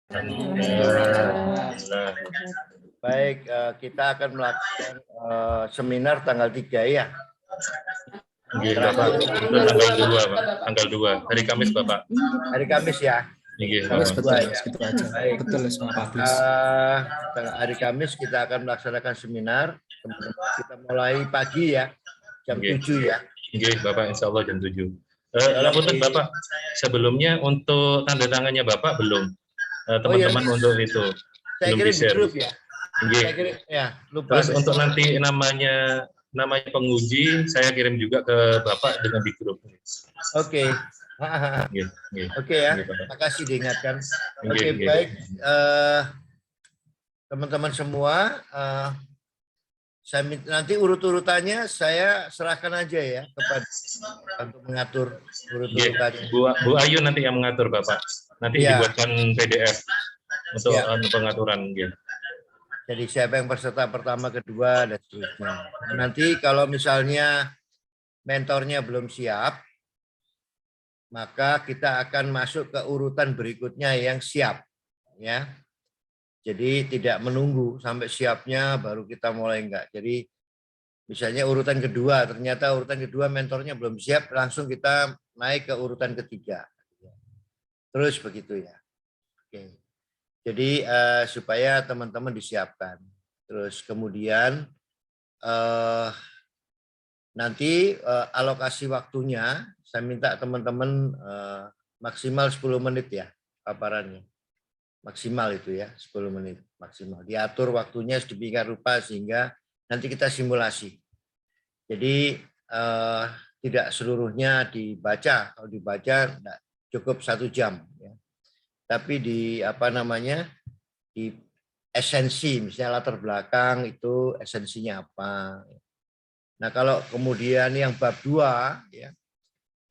Alhamdulillah. Baik, kita akan melakukan seminar tanggal 3 ya. Bapak. Itu tanggal 2, Pak. Tanggal 2, hari Kamis, Bapak. Hari Kamis ya. Kamis, betul, Ya. gitu aja. Baik. Betul, Pak. Hari Kamis kita akan melaksanakan seminar. Kita mulai pagi ya, jam 7 ya. Bapak, insya Allah jam 7. Laporan Bapak, sebelumnya untuk tanda tangannya Bapak belum? Teman-teman untuk itu saya belum kira di-share. di grup ya. Saya kira, ya, lupa. Terus untuk nanti namanya penguji saya kirim juga ke Bapak dengan di grup. Oke. Oke ya, makasih diingatkan. Oke, baik. Teman-teman semua, saya nanti urut-urutannya saya serahkan aja ya kepada untuk mengatur urut-urutannya. Bu Ayu nanti yang mengatur Bapak. Nanti dibuatkan PDF untuk pengaturan. Jadi siapa yang peserta pertama, kedua, dan seterusnya. Nanti kalau misalnya mentornya belum siap, maka kita akan masuk ke urutan berikutnya yang siap, ya. Jadi tidak menunggu sampai siapnya baru kita mulai, enggak. Jadi misalnya urutan kedua, ternyata urutan kedua mentornya belum siap, langsung kita naik ke urutan ketiga. Terus begitu ya. Oke. Jadi supaya teman-teman disiapkan. Terus kemudian nanti alokasi waktunya, saya minta teman-teman maksimal 10 menit ya paparannya. Maksimal itu ya, 10 menit maksimal. Diatur waktunya sedemikian rupa sehingga nanti kita simulasi. Jadi tidak seluruhnya dibaca. Kalau dibaca enggak cukup 1 jam. Ya. Tapi di di esensi, misalnya latar belakang itu esensinya apa. Nah kalau kemudian yang bab 2, ya,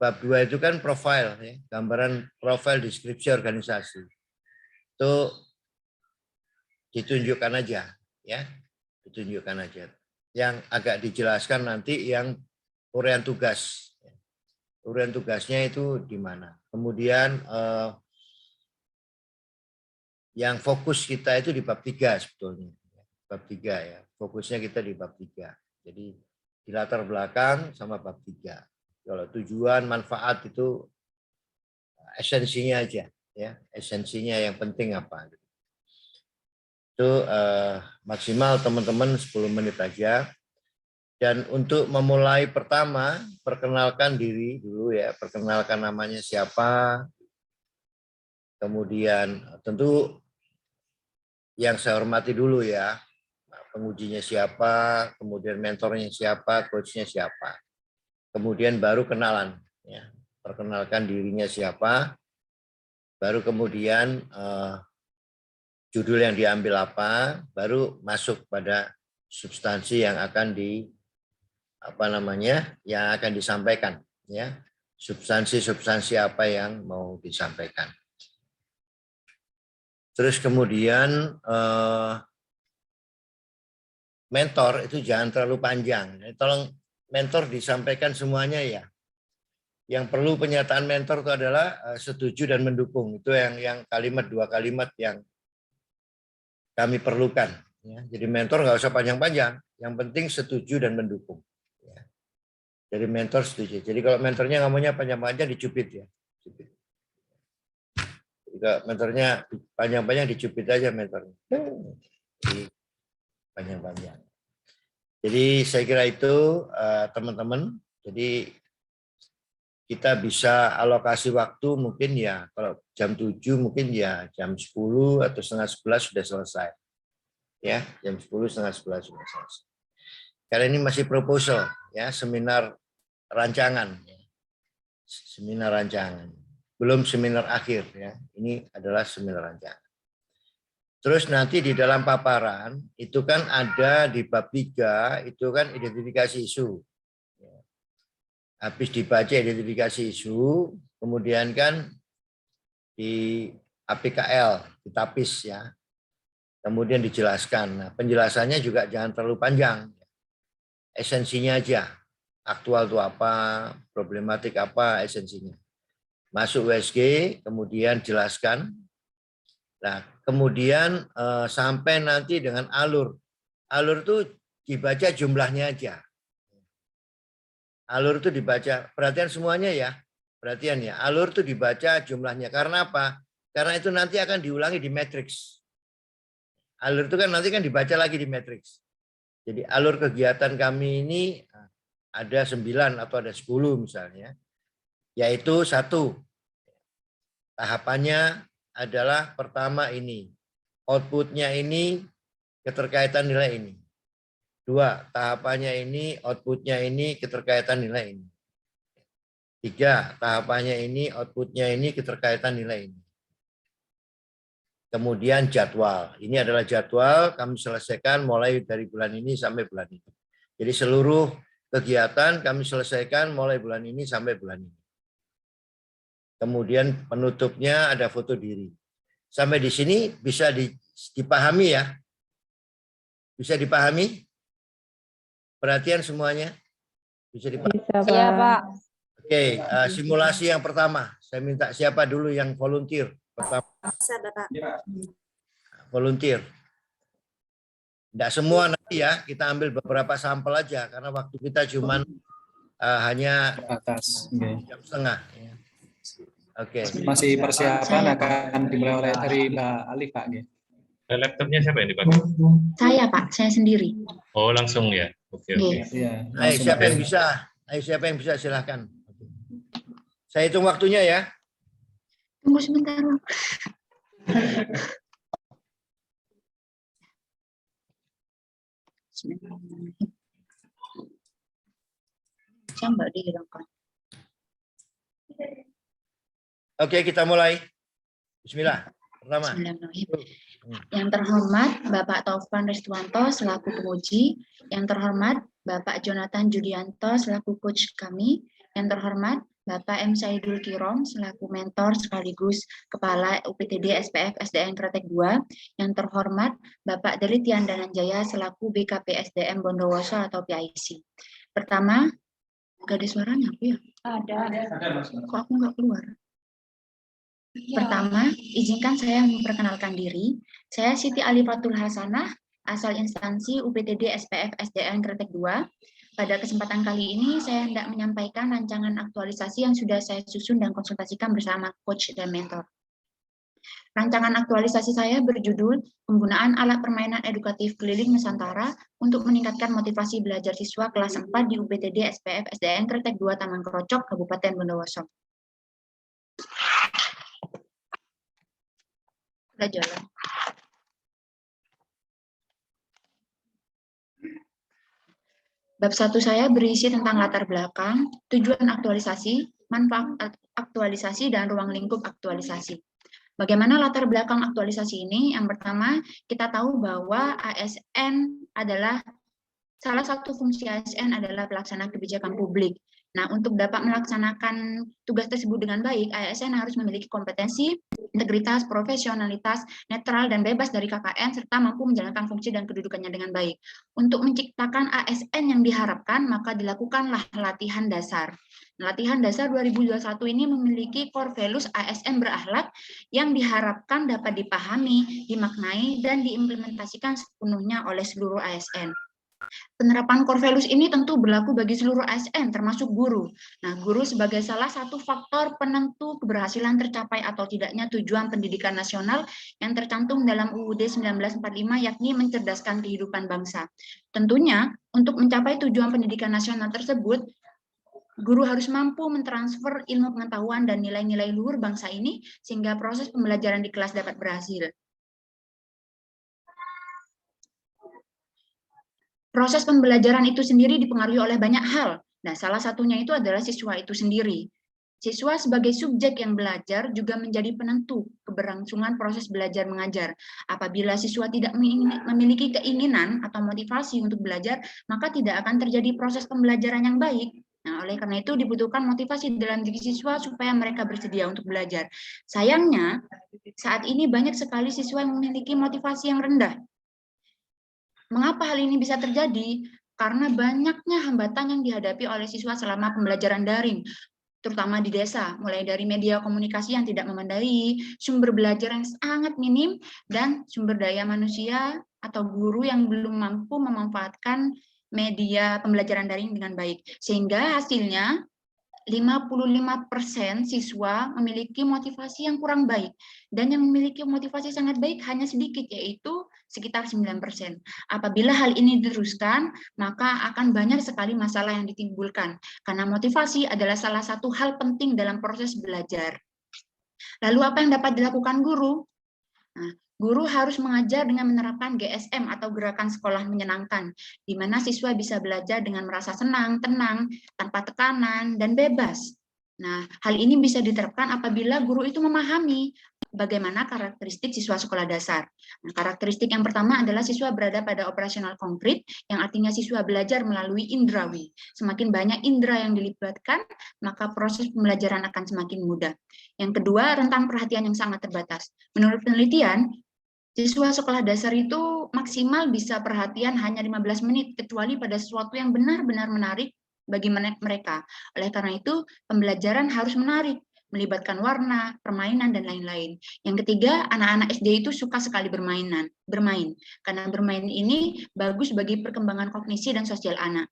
bab 2 itu kan profil, ya, gambaran profil deskripsi organisasi. Itu ditunjukkan aja, ya, ditunjukkan aja. Yang agak dijelaskan nanti yang uraian tugas. Uraian tugasnya itu di mana. Kemudian yang fokus kita itu di bab 3 sebetulnya. Bab 3 ya. Fokusnya kita di bab 3. Jadi di latar belakang sama bab 3. Kalau tujuan, manfaat itu esensinya aja ya. Esensinya yang penting apa. Itu maksimal teman-teman 10 menit aja. Dan untuk memulai pertama, perkenalkan diri dulu ya. Perkenalkan namanya siapa. Kemudian tentu yang saya hormati dulu ya, pengujinya siapa, kemudian mentornya siapa, coachnya siapa. Kemudian baru kenalan, ya. Perkenalkan dirinya siapa, baru kemudian judul yang diambil apa, baru masuk pada substansi yang akan yang akan disampaikan, ya. Substansi apa yang mau disampaikan. Terus kemudian mentor itu jangan terlalu panjang. Tolong mentor disampaikan semuanya ya. Yang perlu pernyataan mentor itu adalah setuju dan mendukung. Itu yang kalimat, 2 kalimat yang kami perlukan. Ya. Jadi mentor nggak usah panjang-panjang. Yang penting setuju dan mendukung. Ya. Jadi mentor setuju. Jadi kalau mentornya nggak maunya panjang-panjang dicubit ya. Cubit. Jika mentornya panjang-panjang dicubit aja mentornya. Jadi panjang-panjang. Jadi saya kira itu teman-teman. Jadi kita bisa alokasi waktu mungkin ya kalau jam 7 mungkin ya jam 10 atau setengah 11 sudah selesai. Ya, jam 10 setengah 11 sudah selesai. Karena ini masih proposal ya, seminar rancangan. Seminar rancangan. Belum seminar akhir ya. Ini adalah seminar rancangan. Terus nanti di dalam paparan itu kan ada di bab 3 itu kan identifikasi isu. Habis dibaca identifikasi isu, kemudian kan di APKL, ditapis ya. Kemudian dijelaskan. Nah, penjelasannya juga jangan terlalu panjang. Esensinya aja. Aktual itu apa, problematik apa, esensinya. Masuk USG, kemudian jelaskan Nah, kemudian sampai nanti dengan alur. Alur itu dibaca jumlahnya aja. Alur itu dibaca, perhatian semuanya ya. Perhatian ya, alur itu dibaca jumlahnya. Karena apa? Karena itu nanti akan diulangi di matriks. Alur itu kan nanti kan dibaca lagi di matriks. Jadi alur kegiatan kami ini ada 9 atau ada 10 misalnya. Yaitu 1, tahapannya adalah pertama ini. Outputnya ini keterkaitan nilai ini. 2, tahapannya ini, outputnya ini keterkaitan nilai ini. 3, tahapannya ini, outputnya ini keterkaitan nilai ini. Kemudian jadwal. Ini adalah jadwal kami selesaikan mulai dari bulan ini sampai bulan ini. Jadi seluruh kegiatan kami selesaikan mulai bulan ini sampai bulan ini. Kemudian penutupnya ada foto diri. Sampai di sini bisa dipahami ya? Bisa dipahami? Perhatian semuanya? Bisa dipahami? Iya, Pak. Oke, simulasi yang pertama. Saya minta siapa dulu yang volunteer? Pertama. Volunteer. Tidak semua nanti ya, kita ambil beberapa sampel aja karena waktu kita cuma hanya atas. jam setengah. Oke. Masih persiapan akan dimulai oleh dari Mbak Alif, Pak. Laptopnya siapa yang dipakai? Saya, Pak, saya sendiri. Oh, langsung ya. Oke. Iya. Ayo, siapa yang bisa? Ayo, siapa yang bisa? Silahkan. Saya hitung waktunya ya. Tunggu sebentar. Saya nggak dihilangkan. Oke, kita mulai. Bismillah. Pertama. Yang terhormat Bapak Taufan Restuanto selaku penguji, yang terhormat Bapak Jonathan Julianto selaku coach kami, yang terhormat Bapak M. Saidul Kirom selaku mentor sekaligus Kepala UPTD SPF SDN Kretek 2, yang terhormat Bapak Delitian Dananjaya selaku BKP SDM Bondowoso atau PIC. Pertama, gak ada suaranya aku ya? Ada. Kok aku nggak keluar? Pertama, izinkan saya memperkenalkan diri. Saya Siti Alifatul Hasanah, asal instansi UPTD SPF SDN Kretek 2. Pada kesempatan kali ini, saya hendak menyampaikan rancangan aktualisasi yang sudah saya susun dan konsultasikan bersama coach dan mentor. Rancangan aktualisasi saya berjudul Penggunaan Alat Permainan Edukatif Keliling Nusantara untuk Meningkatkan Motivasi Belajar Siswa Kelas 4 di UPTD SPF SDN Kretek 2 Taman Krocok, Kabupaten Bondowoso. Udah jalan. Bab 1 saya berisi tentang latar belakang, tujuan aktualisasi, manfaat aktualisasi, dan ruang lingkup aktualisasi. Bagaimana latar belakang aktualisasi ini? Yang pertama, kita tahu bahwa ASN adalah salah satu fungsi ASN adalah pelaksana kebijakan publik. Nah, untuk dapat melaksanakan tugas tersebut dengan baik, ASN harus memiliki kompetensi, integritas, profesionalitas, netral, dan bebas dari KKN, serta mampu menjalankan fungsi dan kedudukannya dengan baik. Untuk menciptakan ASN yang diharapkan, maka dilakukanlah latihan dasar. Latihan dasar 2021 ini memiliki core values ASN berakhlak yang diharapkan dapat dipahami, dimaknai, dan diimplementasikan sepenuhnya oleh seluruh ASN. Penerapan core values ini tentu berlaku bagi seluruh ASN, termasuk guru. Nah, guru sebagai salah satu faktor penentu keberhasilan tercapai atau tidaknya tujuan pendidikan nasional yang tercantum dalam UUD 1945, yakni mencerdaskan kehidupan bangsa. Tentunya, untuk mencapai tujuan pendidikan nasional tersebut, guru harus mampu mentransfer ilmu pengetahuan dan nilai-nilai luhur bangsa ini, sehingga proses pembelajaran di kelas dapat berhasil. Proses pembelajaran itu sendiri dipengaruhi oleh banyak hal. Nah, salah satunya itu adalah siswa itu sendiri. Siswa sebagai subjek yang belajar juga menjadi penentu keberlangsungan proses belajar mengajar. Apabila siswa tidak memiliki keinginan atau motivasi untuk belajar, maka tidak akan terjadi proses pembelajaran yang baik. Nah, oleh karena itu dibutuhkan motivasi dalam diri siswa supaya mereka bersedia untuk belajar. Sayangnya, saat ini banyak sekali siswa yang memiliki motivasi yang rendah. Mengapa hal ini bisa terjadi? Karena banyaknya hambatan yang dihadapi oleh siswa selama pembelajaran daring. terutama di desa, mulai dari media komunikasi yang tidak memadai, sumber belajar yang sangat minim, dan sumber daya manusia atau guru yang belum mampu memanfaatkan media pembelajaran daring dengan baik. Sehingga hasilnya 55% siswa memiliki motivasi yang kurang baik, dan yang memiliki motivasi sangat baik hanya sedikit, yaitu sekitar 9%. Apabila hal ini diteruskan, maka akan banyak sekali masalah yang ditimbulkan, karena motivasi adalah salah satu hal penting dalam proses belajar. Lalu apa yang dapat dilakukan guru? Nah, guru harus mengajar dengan menerapkan GSM atau gerakan sekolah menyenangkan, di mana siswa bisa belajar dengan merasa senang, tenang, tanpa tekanan, dan bebas. Nah, hal ini bisa diterapkan apabila guru itu memahami bagaimana karakteristik siswa sekolah dasar. Nah, karakteristik yang pertama adalah siswa berada pada operasional konkret, yang artinya siswa belajar melalui indrawi. Semakin banyak indera yang dilibatkan, maka proses pembelajaran akan semakin mudah. Yang kedua, rentang perhatian yang sangat terbatas. Menurut penelitian, siswa sekolah dasar itu maksimal bisa perhatian hanya 15 menit, kecuali pada sesuatu yang benar-benar menarik bagi mereka. Oleh karena itu, pembelajaran harus menarik, melibatkan warna, permainan, dan lain-lain. Yang ketiga, anak-anak SD itu suka sekali bermain. Karena bermain ini bagus bagi perkembangan kognisi dan sosial anak.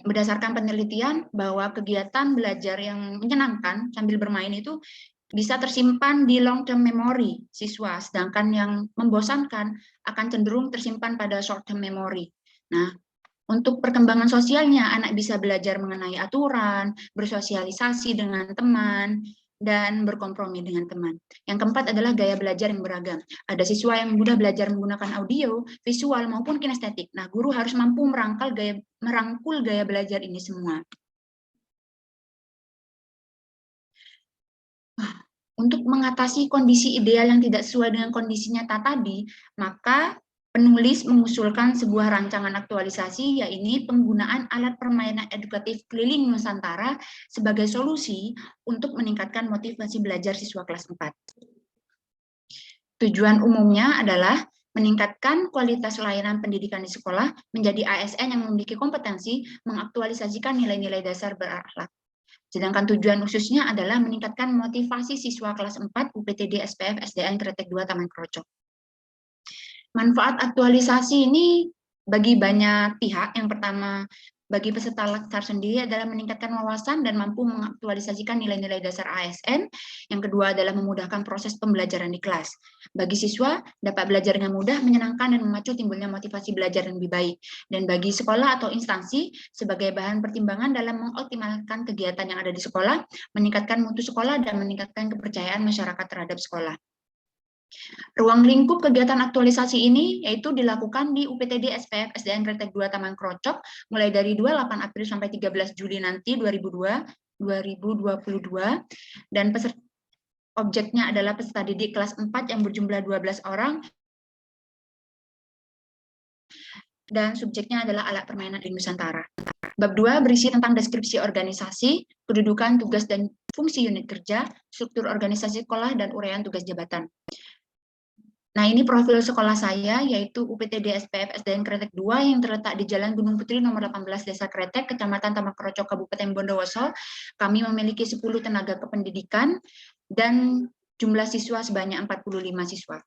Berdasarkan penelitian bahwa kegiatan belajar yang menyenangkan sambil bermain itu bisa tersimpan di long term memory siswa, sedangkan yang membosankan akan cenderung tersimpan pada short term memory. Nah, untuk perkembangan sosialnya, anak bisa belajar mengenai aturan, bersosialisasi dengan teman, dan berkompromi dengan teman. Yang keempat adalah gaya belajar yang beragam. Ada siswa yang mudah belajar menggunakan audio, visual, maupun kinestetik. Nah, guru harus mampu merangkul gaya belajar ini semua. Untuk mengatasi kondisi ideal yang tidak sesuai dengan kondisi nyata tadi, maka penulis mengusulkan sebuah rancangan aktualisasi, yaitu penggunaan alat permainan edukatif keliling Nusantara sebagai solusi untuk meningkatkan motivasi belajar siswa kelas 4. Tujuan umumnya adalah meningkatkan kualitas layanan pendidikan di sekolah menjadi ASN yang memiliki kompetensi mengaktualisasikan nilai-nilai dasar berakhlak. Sedangkan tujuan khususnya adalah meningkatkan motivasi siswa kelas 4 UPTD SPF SDN Kretek 2 Taman Krocok. Manfaat aktualisasi ini bagi banyak pihak. Yang pertama, bagi peserta laksar sendiri adalah meningkatkan wawasan dan mampu mengaktualisasikan nilai-nilai dasar ASN. Yang kedua adalah memudahkan proses pembelajaran di kelas. Bagi siswa, dapat belajar dengan mudah, menyenangkan, dan memacu timbulnya motivasi belajar yang lebih baik. Dan bagi sekolah atau instansi, sebagai bahan pertimbangan dalam mengoptimalkan kegiatan yang ada di sekolah, meningkatkan mutu sekolah, dan meningkatkan kepercayaan masyarakat terhadap sekolah. Ruang lingkup kegiatan aktualisasi ini yaitu dilakukan di UPTD SPF SDN Kretek 2 Taman Krocok mulai dari 28 April sampai 13 Juli nanti 2022 dan objeknya adalah peserta didik kelas 4 yang berjumlah 12 orang dan subjeknya adalah alat permainan di Nusantara. Bab 2 berisi tentang deskripsi organisasi, kedudukan, tugas, dan fungsi unit kerja, struktur organisasi sekolah, dan uraian tugas jabatan. Nah, ini profil sekolah saya, yaitu UPTD SPF SDN Kretek 2 yang terletak di Jalan Gunung Putri nomor 18 Desa Kretek, Kecamatan Taman Krocok, Kabupaten Bondowoso. Kami memiliki 10 tenaga kependidikan dan jumlah siswa sebanyak 45 siswa.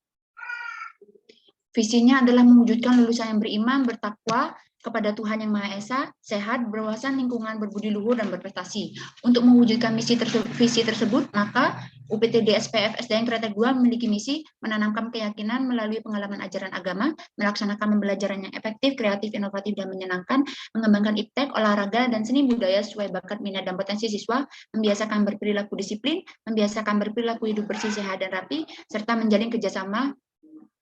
Visinya adalah mewujudkan lulusan yang beriman, bertakwa kepada Tuhan Yang Maha Esa, sehat, berwawasan lingkungan, berbudi luhur, dan berprestasi. Untuk mewujudkan visi tersebut, maka UPTD SPF SDN Kretek 2 memiliki misi menanamkan keyakinan melalui pengalaman ajaran agama, melaksanakan pembelajaran yang efektif, kreatif, inovatif, dan menyenangkan, mengembangkan iptek, olahraga, dan seni budaya sesuai bakat, minat, dan potensi siswa, membiasakan berperilaku disiplin, membiasakan berperilaku hidup bersih, sehat, dan rapi, serta menjalin kerjasama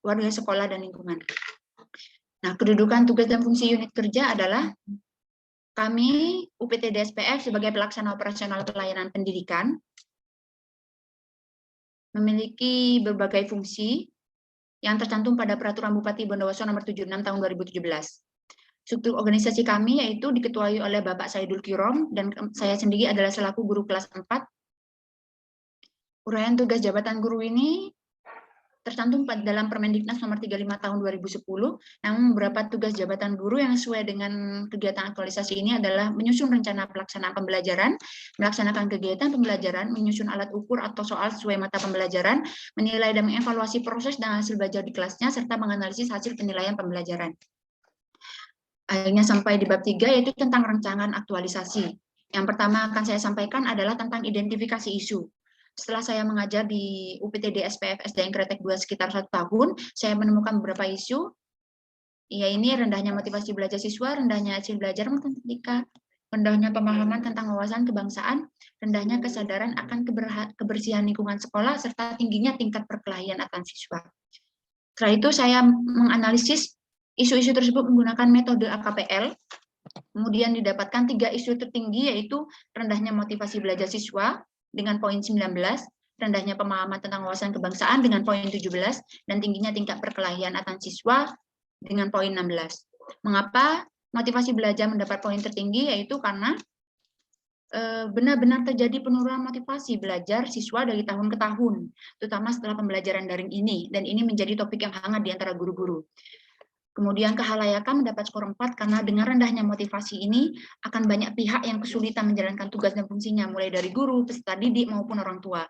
warga sekolah dan lingkungan. Nah, kedudukan, tugas, dan fungsi unit kerja adalah kami UPTD SPF sebagai pelaksana operasional pelayanan pendidikan memiliki berbagai fungsi yang tercantum pada Peraturan Bupati Bondowoso Nomor 76 Tahun 2017. Struktur organisasi kami yaitu diketuai oleh Bapak Saidul Kirom dan saya sendiri adalah selaku guru kelas 4. Uraian tugas jabatan guru ini tercantum dalam Permendiknas nomor 35 tahun 2010, namun beberapa tugas jabatan guru yang sesuai dengan kegiatan aktualisasi ini adalah menyusun rencana pelaksanaan pembelajaran, melaksanakan kegiatan pembelajaran, menyusun alat ukur atau soal sesuai mata pembelajaran, menilai dan mengevaluasi proses dan hasil belajar di kelasnya, serta menganalisis hasil penilaian pembelajaran. Akhirnya sampai di bab 3, yaitu tentang rancangan aktualisasi. Yang pertama akan saya sampaikan adalah tentang identifikasi isu. Setelah saya mengajar di UPTD SPF SDN Kretek 2 sekitar 1 tahun, saya menemukan beberapa isu, yaitu rendahnya motivasi belajar siswa, rendahnya hasil belajar matematika, rendahnya pemahaman tentang wawasan kebangsaan, rendahnya kesadaran akan kebersihan lingkungan sekolah, serta tingginya tingkat perkelahian antar siswa. Setelah itu saya menganalisis isu-isu tersebut menggunakan metode AKPL, kemudian didapatkan 3 isu tertinggi, yaitu rendahnya motivasi belajar siswa, dengan poin 19, rendahnya pemahaman tentang wawasan kebangsaan dengan poin 17, dan tingginya tingkat perkelahian antar siswa dengan poin 16. Mengapa motivasi belajar mendapat poin tertinggi? Yaitu karena benar-benar terjadi penurunan motivasi belajar siswa dari tahun ke tahun, terutama setelah pembelajaran daring ini, dan ini menjadi topik yang hangat di antara guru-guru. Kemudian kehalayakan mendapat skor 4 karena dengan rendahnya motivasi ini akan banyak pihak yang kesulitan menjalankan tugas dan fungsinya, mulai dari guru, peserta didik, maupun orang tua.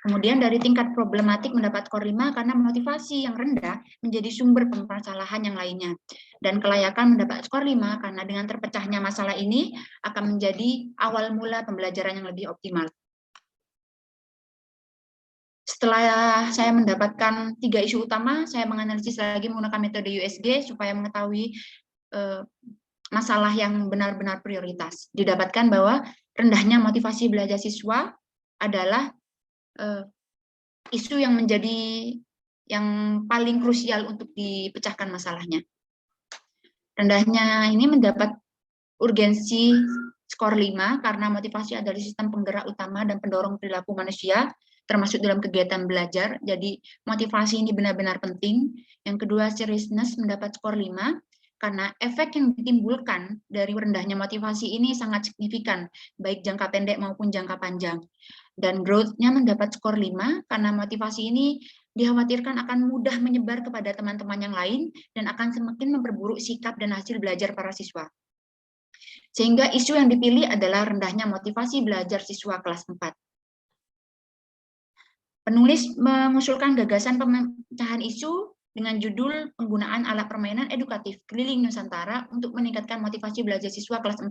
Kemudian dari tingkat problematik mendapat skor 5 karena motivasi yang rendah menjadi sumber permasalahan yang lainnya. Dan kelayakan mendapat skor 5 karena dengan terpecahnya masalah ini akan menjadi awal mula pembelajaran yang lebih optimal. Setelah saya mendapatkan 3 isu utama, saya menganalisis lagi menggunakan metode USG supaya mengetahui masalah yang benar-benar prioritas. Didapatkan bahwa rendahnya motivasi belajar siswa adalah isu yang menjadi yang paling krusial untuk dipecahkan masalahnya. Rendahnya ini mendapat urgensi skor 5 karena motivasi adalah sistem penggerak utama dan pendorong perilaku manusia, termasuk dalam kegiatan belajar. Jadi motivasi ini benar-benar penting. Yang kedua, seriousness mendapat skor 5 karena efek yang ditimbulkan dari rendahnya motivasi ini sangat signifikan, baik jangka pendek maupun jangka panjang. Dan growth-nya mendapat skor 5 karena motivasi ini dikhawatirkan akan mudah menyebar kepada teman-teman yang lain dan akan semakin memperburuk sikap dan hasil belajar para siswa. Sehingga isu yang dipilih adalah rendahnya motivasi belajar siswa kelas 4. Penulis mengusulkan gagasan pemecahan isu dengan judul penggunaan alat permainan edukatif keliling Nusantara untuk meningkatkan motivasi belajar siswa kelas 4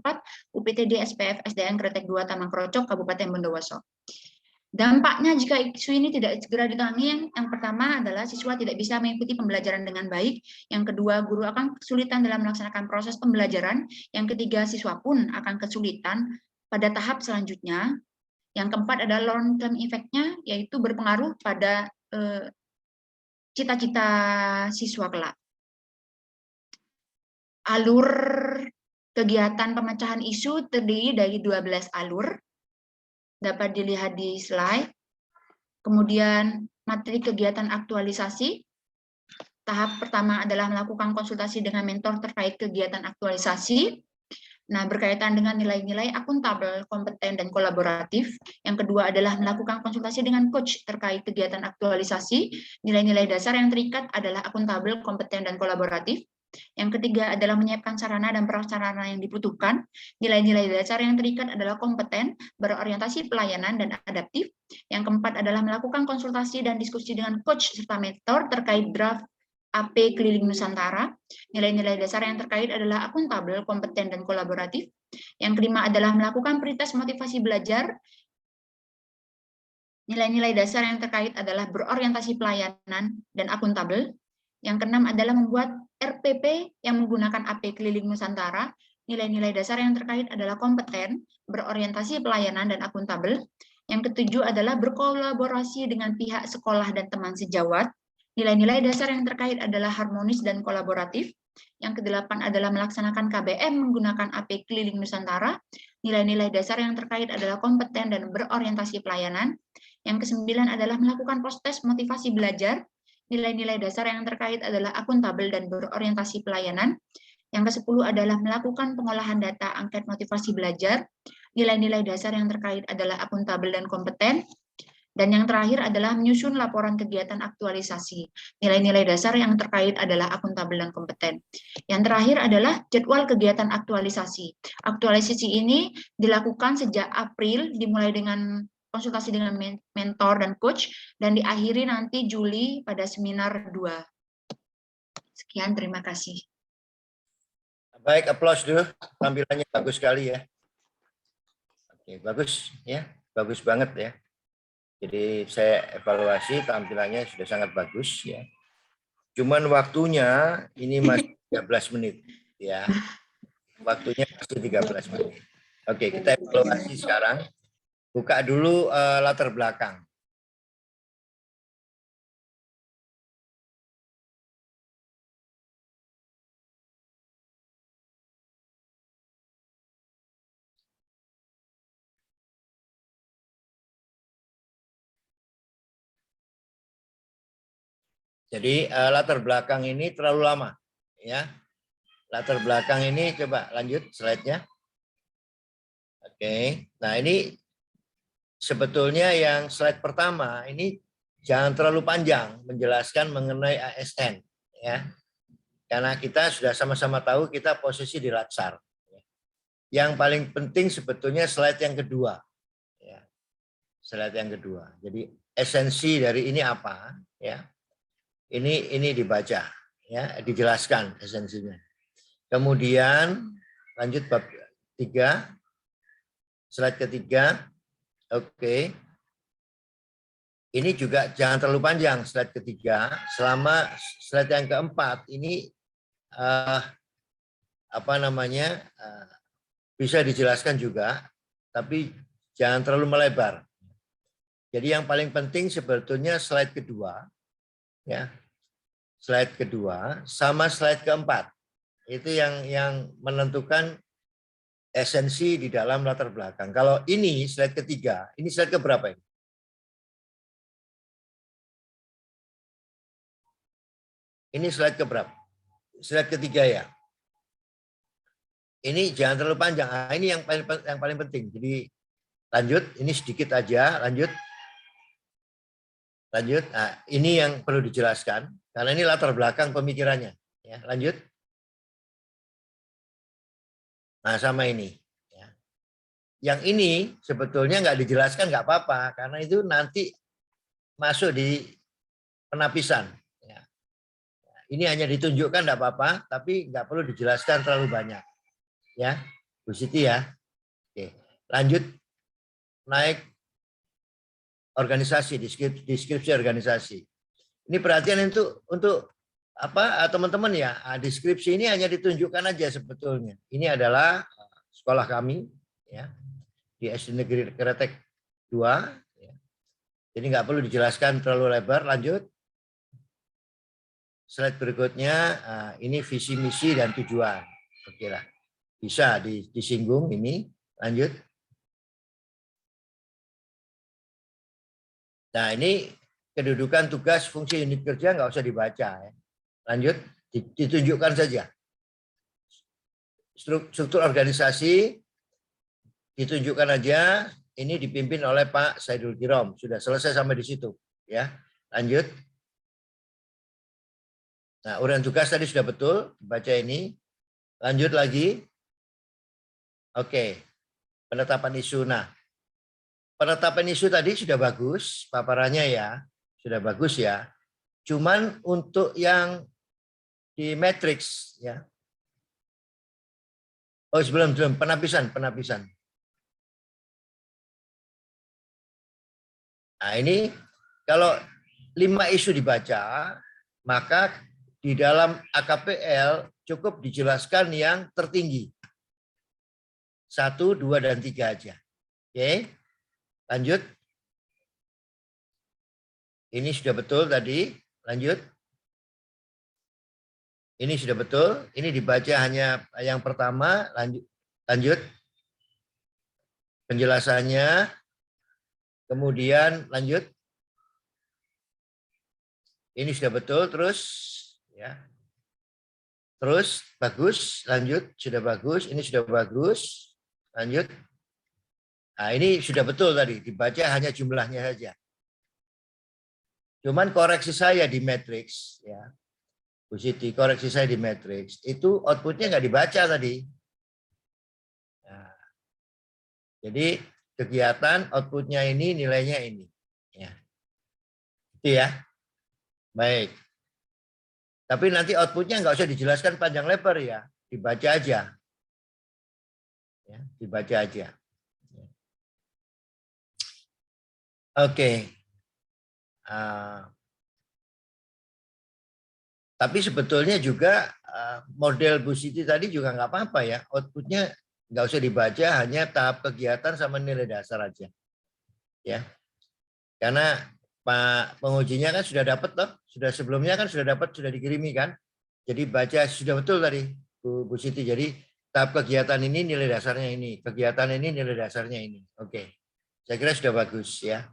UPTD SPF SDN Kretek 2 Taman Krocok Kabupaten Bondowoso. Dampaknya jika isu ini tidak segera ditangani, yang pertama adalah siswa tidak bisa mengikuti pembelajaran dengan baik, yang kedua guru akan kesulitan dalam melaksanakan proses pembelajaran, yang ketiga siswa pun akan kesulitan pada tahap selanjutnya. Yang keempat adalah long term effect-nya, yaitu berpengaruh pada cita-cita siswa kelak. Alur kegiatan pemecahan isu terdiri dari 12 alur, dapat dilihat di slide. Kemudian materi kegiatan aktualisasi. Tahap pertama adalah melakukan konsultasi dengan mentor terkait kegiatan aktualisasi. Nah, berkaitan dengan nilai-nilai akuntabel, kompeten, dan kolaboratif. Yang kedua adalah melakukan konsultasi dengan coach terkait kegiatan aktualisasi. Nilai-nilai dasar yang terikat adalah akuntabel, kompeten, dan kolaboratif. Yang ketiga adalah menyiapkan sarana dan prasarana yang dibutuhkan. Nilai-nilai dasar yang terikat adalah kompeten, berorientasi pelayanan, dan adaptif. Yang keempat adalah melakukan konsultasi dan diskusi dengan coach serta mentor terkait draft AP Keliling Nusantara. Nilai-nilai dasar yang terkait adalah akuntabel, kompeten, dan kolaboratif. Yang kelima adalah melakukan pretest motivasi belajar. Nilai-nilai dasar yang terkait adalah berorientasi pelayanan dan akuntabel. Yang keenam adalah membuat RPP yang menggunakan AP Keliling Nusantara. Nilai-nilai dasar yang terkait adalah kompeten, berorientasi pelayanan, dan akuntabel. Yang ketujuh adalah berkolaborasi dengan pihak sekolah dan teman sejawat. Nilai-nilai dasar yang terkait adalah harmonis dan kolaboratif. Yang kedelapan adalah melaksanakan KBM menggunakan AP Keliling Nusantara. Nilai-nilai dasar yang terkait adalah kompeten dan berorientasi pelayanan. Yang kesembilan adalah melakukan post-test motivasi belajar. Nilai-nilai dasar yang terkait adalah akuntabel dan berorientasi pelayanan. Yang ke-10 adalah melakukan pengolahan data angket motivasi belajar. Nilai-nilai dasar yang terkait adalah akuntabel dan kompeten. Dan yang terakhir adalah menyusun laporan kegiatan aktualisasi. Nilai-nilai dasar yang terkait adalah akuntabel dan kompeten. Yang terakhir adalah jadwal kegiatan aktualisasi. Aktualisasi ini dilakukan sejak April, dimulai dengan konsultasi dengan mentor dan coach, dan diakhiri nanti Juli pada seminar 2. Sekian, terima kasih. Baik, aplaus dulu. Tampilannya bagus sekali ya. Oke, bagus ya. Bagus banget ya. Jadi saya evaluasi tampilannya sudah sangat bagus ya. Cuman waktunya ini masih 13 menit ya. Waktunya masih 13 menit. Oke, kita evaluasi sekarang. Buka dulu latar belakang. Jadi latar belakang ini terlalu lama, ya. Latar belakang ini coba lanjut slide-nya. Oke, nah ini sebetulnya yang slide pertama ini jangan terlalu panjang menjelaskan mengenai ASN, ya. Karena kita sudah sama-sama tahu kita posisi di Latsar. Yang paling penting sebetulnya slide yang kedua, ya. Slide yang kedua. Jadi esensi dari ini apa, ya? Ini dibaca, ya, dijelaskan esensinya. Kemudian lanjut bab 3, slide ketiga. Oke. Ini juga jangan terlalu panjang slide ketiga. Selama slide yang keempat ini bisa dijelaskan juga, tapi jangan terlalu melebar. Jadi yang paling penting sebetulnya slide kedua. Ya, slide kedua sama slide keempat itu yang menentukan esensi di dalam latar belakang. Kalau ini slide ketiga, ini slide keberapa ini? Ini slide keberapa? Slide ketiga ya. Ini jangan terlalu panjang. Nah, ini yang paling penting. Jadi lanjut, ini sedikit aja, lanjut. Lanjut, nah, ini yang perlu dijelaskan karena ini latar belakang pemikirannya. Ya, lanjut. Nah, sama ini. Ya. Yang ini sebetulnya nggak dijelaskan nggak apa-apa karena itu nanti masuk di penapisan. Ya. Ini hanya ditunjukkan nggak apa-apa, tapi nggak perlu dijelaskan terlalu banyak. Ya, Bu Siti ya. Oke, lanjut naik. Organisasi, deskripsi organisasi. Ini perhatian untuk apa teman-teman ya. Deskripsi ini hanya ditunjukkan aja sebetulnya. Ini adalah sekolah kami ya di SD Negeri Kretek 2. Ya. Jadi nggak perlu dijelaskan terlalu lebar. Lanjut. Slide berikutnya ini visi misi dan tujuan. Oke lah. Bisa disinggung ini. Lanjut. Nah, ini kedudukan tugas fungsi unit kerja nggak usah dibaca. Ya. Lanjut, ditunjukkan saja. Struktur organisasi ditunjukkan aja. Ini dipimpin oleh Pak Saidul Kirom. Sudah selesai sampai di situ. Ya, lanjut. Nah, uraian tugas tadi sudah betul. Baca ini. Lanjut lagi. Oke, penetapan isu. Nah, penetapan isu tadi sudah bagus, paparannya ya, sudah bagus ya. Cuman untuk yang di matriks ya. Oh, sebelum penapisan. Nah, ini kalau 5 isu dibaca, maka di dalam AKPL cukup dijelaskan yang tertinggi. 1, 2, dan 3 aja. Oke. Lanjut. Ini sudah betul tadi. Lanjut. Ini sudah betul. Ini dibaca hanya yang pertama. Lanjut. Penjelasannya. Kemudian lanjut. Ini sudah betul. Terus. Ya. Terus. Bagus. Lanjut. Sudah bagus. Ini sudah bagus. Lanjut. Nah, ini sudah betul tadi, dibaca hanya jumlahnya saja. Cuman koreksi saya di matriks, ya, Bu Siti, koreksi saya di matriks, itu outputnya nggak dibaca tadi. Nah, jadi kegiatan outputnya ini nilainya ini. Ya. Itu ya. Baik. Tapi nanti outputnya nggak usah dijelaskan panjang lebar ya. Dibaca aja. Ya, dibaca aja. Oke. Tapi sebetulnya juga model Bu Siti tadi juga nggak apa-apa ya. Outputnya nggak usah dibaca, hanya tahap kegiatan sama nilai dasar aja. Ya. Karena Pak pengujinya kan sudah dapat toh, sudah sebelumnya kan sudah dapat, sudah dikirimi kan. Jadi baca sudah betul tadi Bu Siti. Jadi tahap kegiatan ini nilai dasarnya ini, kegiatan ini nilai dasarnya ini. Oke. Saya kira sudah bagus ya.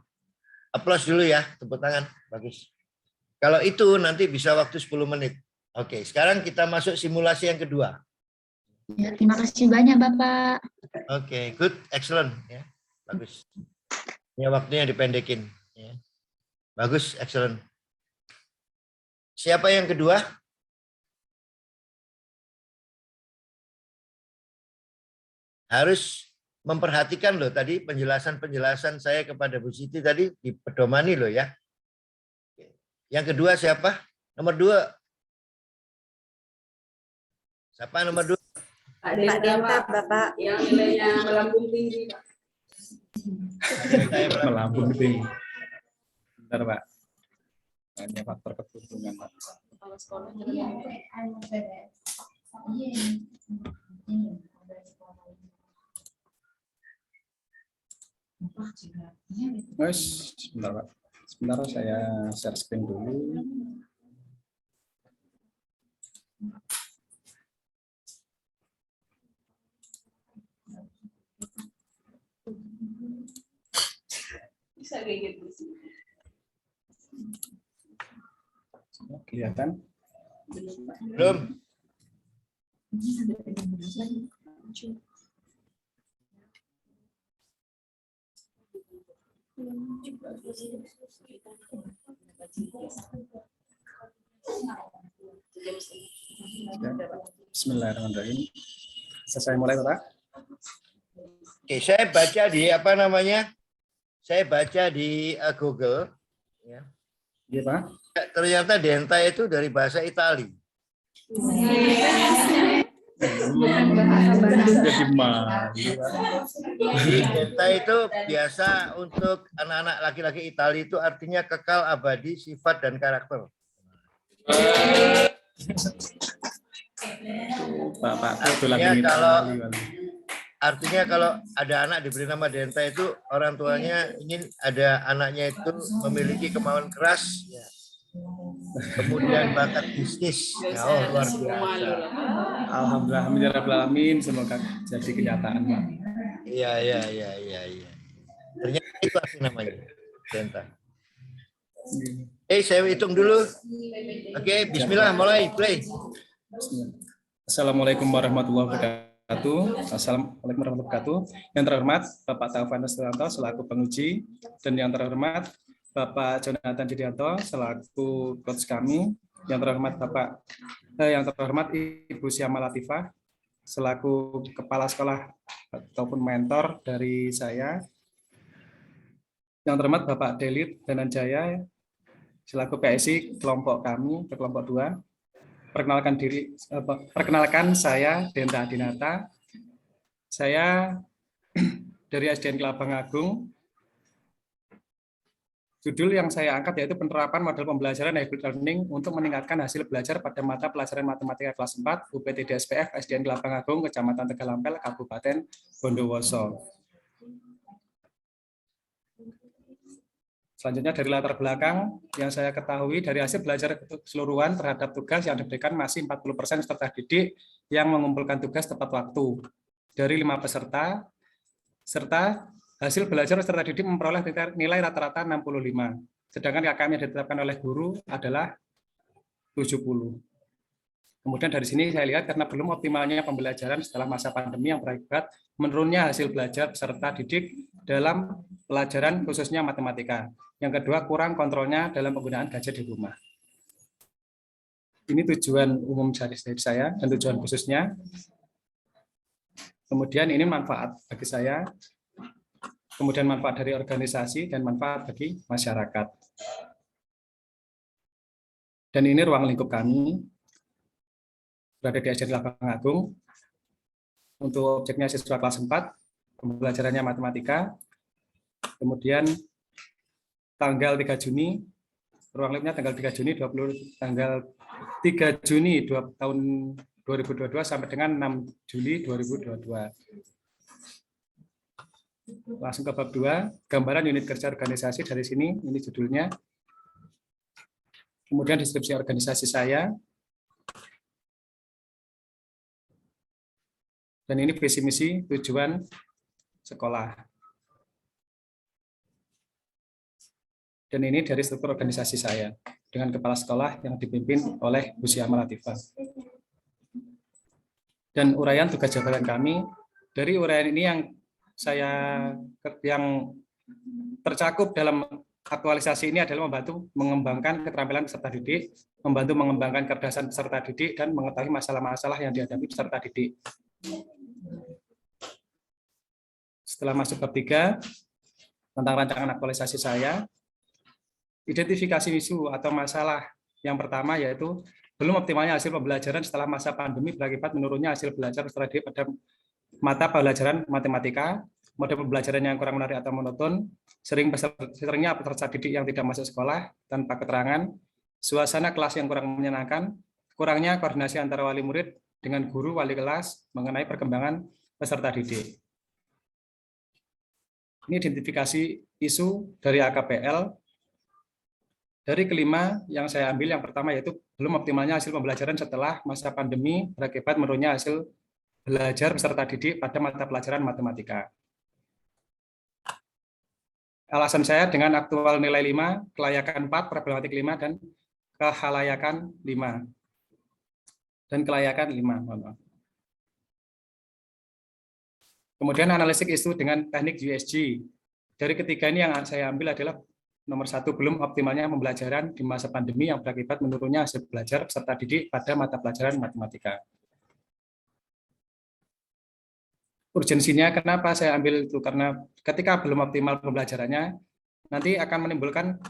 Aplaus dulu ya, tepuk tangan. Bagus. Kalau itu nanti bisa waktu 10 menit. Oke, sekarang kita masuk simulasi yang kedua. Ya, terima kasih banyak Bapak. Oke, good, excellent ya. Bagus. Ini waktunya dipendekin ya. Bagus, excellent. Siapa yang kedua? Harus memperhatikan loh tadi penjelasan-penjelasan saya kepada Bu Siti tadi dipedomani loh ya. Yang kedua siapa? Nomor 2. Siapa nomor 2? Pak Denta, Bapak. Yang nilainya melambung tinggi, Pak. Melambung tinggi. Bentar, Pak. Hanya faktor keberuntungan, Pak. Kalau sekolah Guys, sebentar, Pak. Sebentar saya share screen dulu. bisa kayak gitu sih. Kelihatan? Belum. Bismillahirrahmanirrahim. Saya mulai, Pak. Oke, saya baca di apa namanya? Saya baca di Google. Ya. Iya, Pak. Ternyata Denta itu dari bahasa Itali. Bukan bahasa Bandung. Jadi malu. Jadi Denta itu biasa untuk anak-anak laki-laki Itali itu artinya kekal, abadi, sifat dan karakter. Pak, itu Artinya lagi artinya kalau ada anak diberi nama Denta itu orang tuanya ingin ada anaknya itu memiliki kemauan keras, ya. Kemudian bakat bisnis. Ya, oh, luar biasa. Alhamdulillah, alamin. Semoga jadi kenyataan, Pak. Iya. Ternyata itu arti namanya Denta. Saya hitung dulu. Oke, bismillah, mulai, play. Assalamualaikum warahmatullahi wabarakatuh. Assalamualaikum warahmatullahi wabarakatuh. Yang terhormat Bapak Taufan Susanto selaku penguji, dan yang terhormat Bapak Jonathan Didianto selaku coach kami. Yang terhormat Ibu Syama Latifah selaku kepala sekolah ataupun mentor dari saya. Yang terhormat Bapak Delit Dananjaya selaku PSI kelompok kami, kelompok 2. Perkenalkan saya Denta Adinata. Saya dari SDN Kelabang Agung. Judul yang saya angkat yaitu penerapan model pembelajaran hybrid learning untuk meningkatkan hasil belajar pada mata pelajaran matematika kelas 4 UPT DSPF SDN Kelabang Agung, Kecamatan Tegalampel, Kabupaten Bondowoso. Selanjutnya dari latar belakang yang saya ketahui dari hasil belajar keseluruhan terhadap tugas yang diberikan masih 40% peserta didik yang mengumpulkan tugas tepat waktu. Dari 5 peserta, serta hasil belajar peserta didik memperoleh nilai rata-rata 65. Sedangkan KKM yang ditetapkan oleh guru adalah 70. Kemudian dari sini saya lihat karena belum optimalnya pembelajaran setelah masa pandemi yang berakibat menurunnya hasil belajar peserta didik dalam pelajaran khususnya matematika. Yang kedua, kurang kontrolnya dalam penggunaan gadget di rumah. Ini tujuan umum dari saya dan tujuan khususnya. Kemudian ini manfaat bagi saya, kemudian manfaat dari organisasi dan manfaat bagi masyarakat. Dan ini ruang lingkup kami, berada di SDN Lapangan Agung. Untuk objeknya siswa kelas 4, pembelajarannya matematika. Kemudian tanggal 3 Juni, ruang lingkupnya tanggal 3 Juni, tanggal 3 Juni tahun 2022 sampai dengan 6 Juli 2022. Langsung ke bab 2, gambaran unit kerja organisasi dari sini, ini judulnya. Kemudian deskripsi organisasi saya. Dan ini visi misi tujuan sekolah. Dan ini dari struktur organisasi saya dengan kepala sekolah yang dipimpin oleh Bu Syamah Latifah. Dan uraian tugas jabatan kami, dari uraian ini yang tercakup dalam aktualisasi ini adalah membantu mengembangkan keterampilan peserta didik, membantu mengembangkan kecerdasan peserta didik, dan mengetahui masalah-masalah yang dihadapi peserta didik. Setelah masuk bab 3 tentang rancangan aktualisasi saya, identifikasi isu atau masalah yang pertama yaitu belum optimalnya hasil pembelajaran setelah masa pandemi berakibat menurunnya hasil belajar peserta didik pada mata pelajaran matematika, model pembelajaran yang kurang menarik atau monoton, seringnya peserta didik yang tidak masuk sekolah tanpa keterangan, suasana kelas yang kurang menyenangkan, kurangnya koordinasi antara wali murid dengan guru wali kelas mengenai perkembangan peserta didik. Ini identifikasi isu dari AKPL. Dari kelima yang saya ambil, yang pertama yaitu belum optimalnya hasil pembelajaran setelah masa pandemi berakibat menurunnya hasil belajar peserta didik pada mata pelajaran matematika. Alasan saya dengan aktual nilai 5, kelayakan 4, problematik 5, dan kehalayakan 5. Dan kelayakan 5. Kemudian analisis isu dengan teknik USG. Dari ketiga ini yang saya ambil adalah nomor 1, belum optimalnya pembelajaran di masa pandemi yang berakibat menurunnya hasil belajar peserta didik pada mata pelajaran matematika. Urgensinya kenapa saya ambil itu? Karena ketika belum optimal pembelajarannya, nanti akan menimbulkan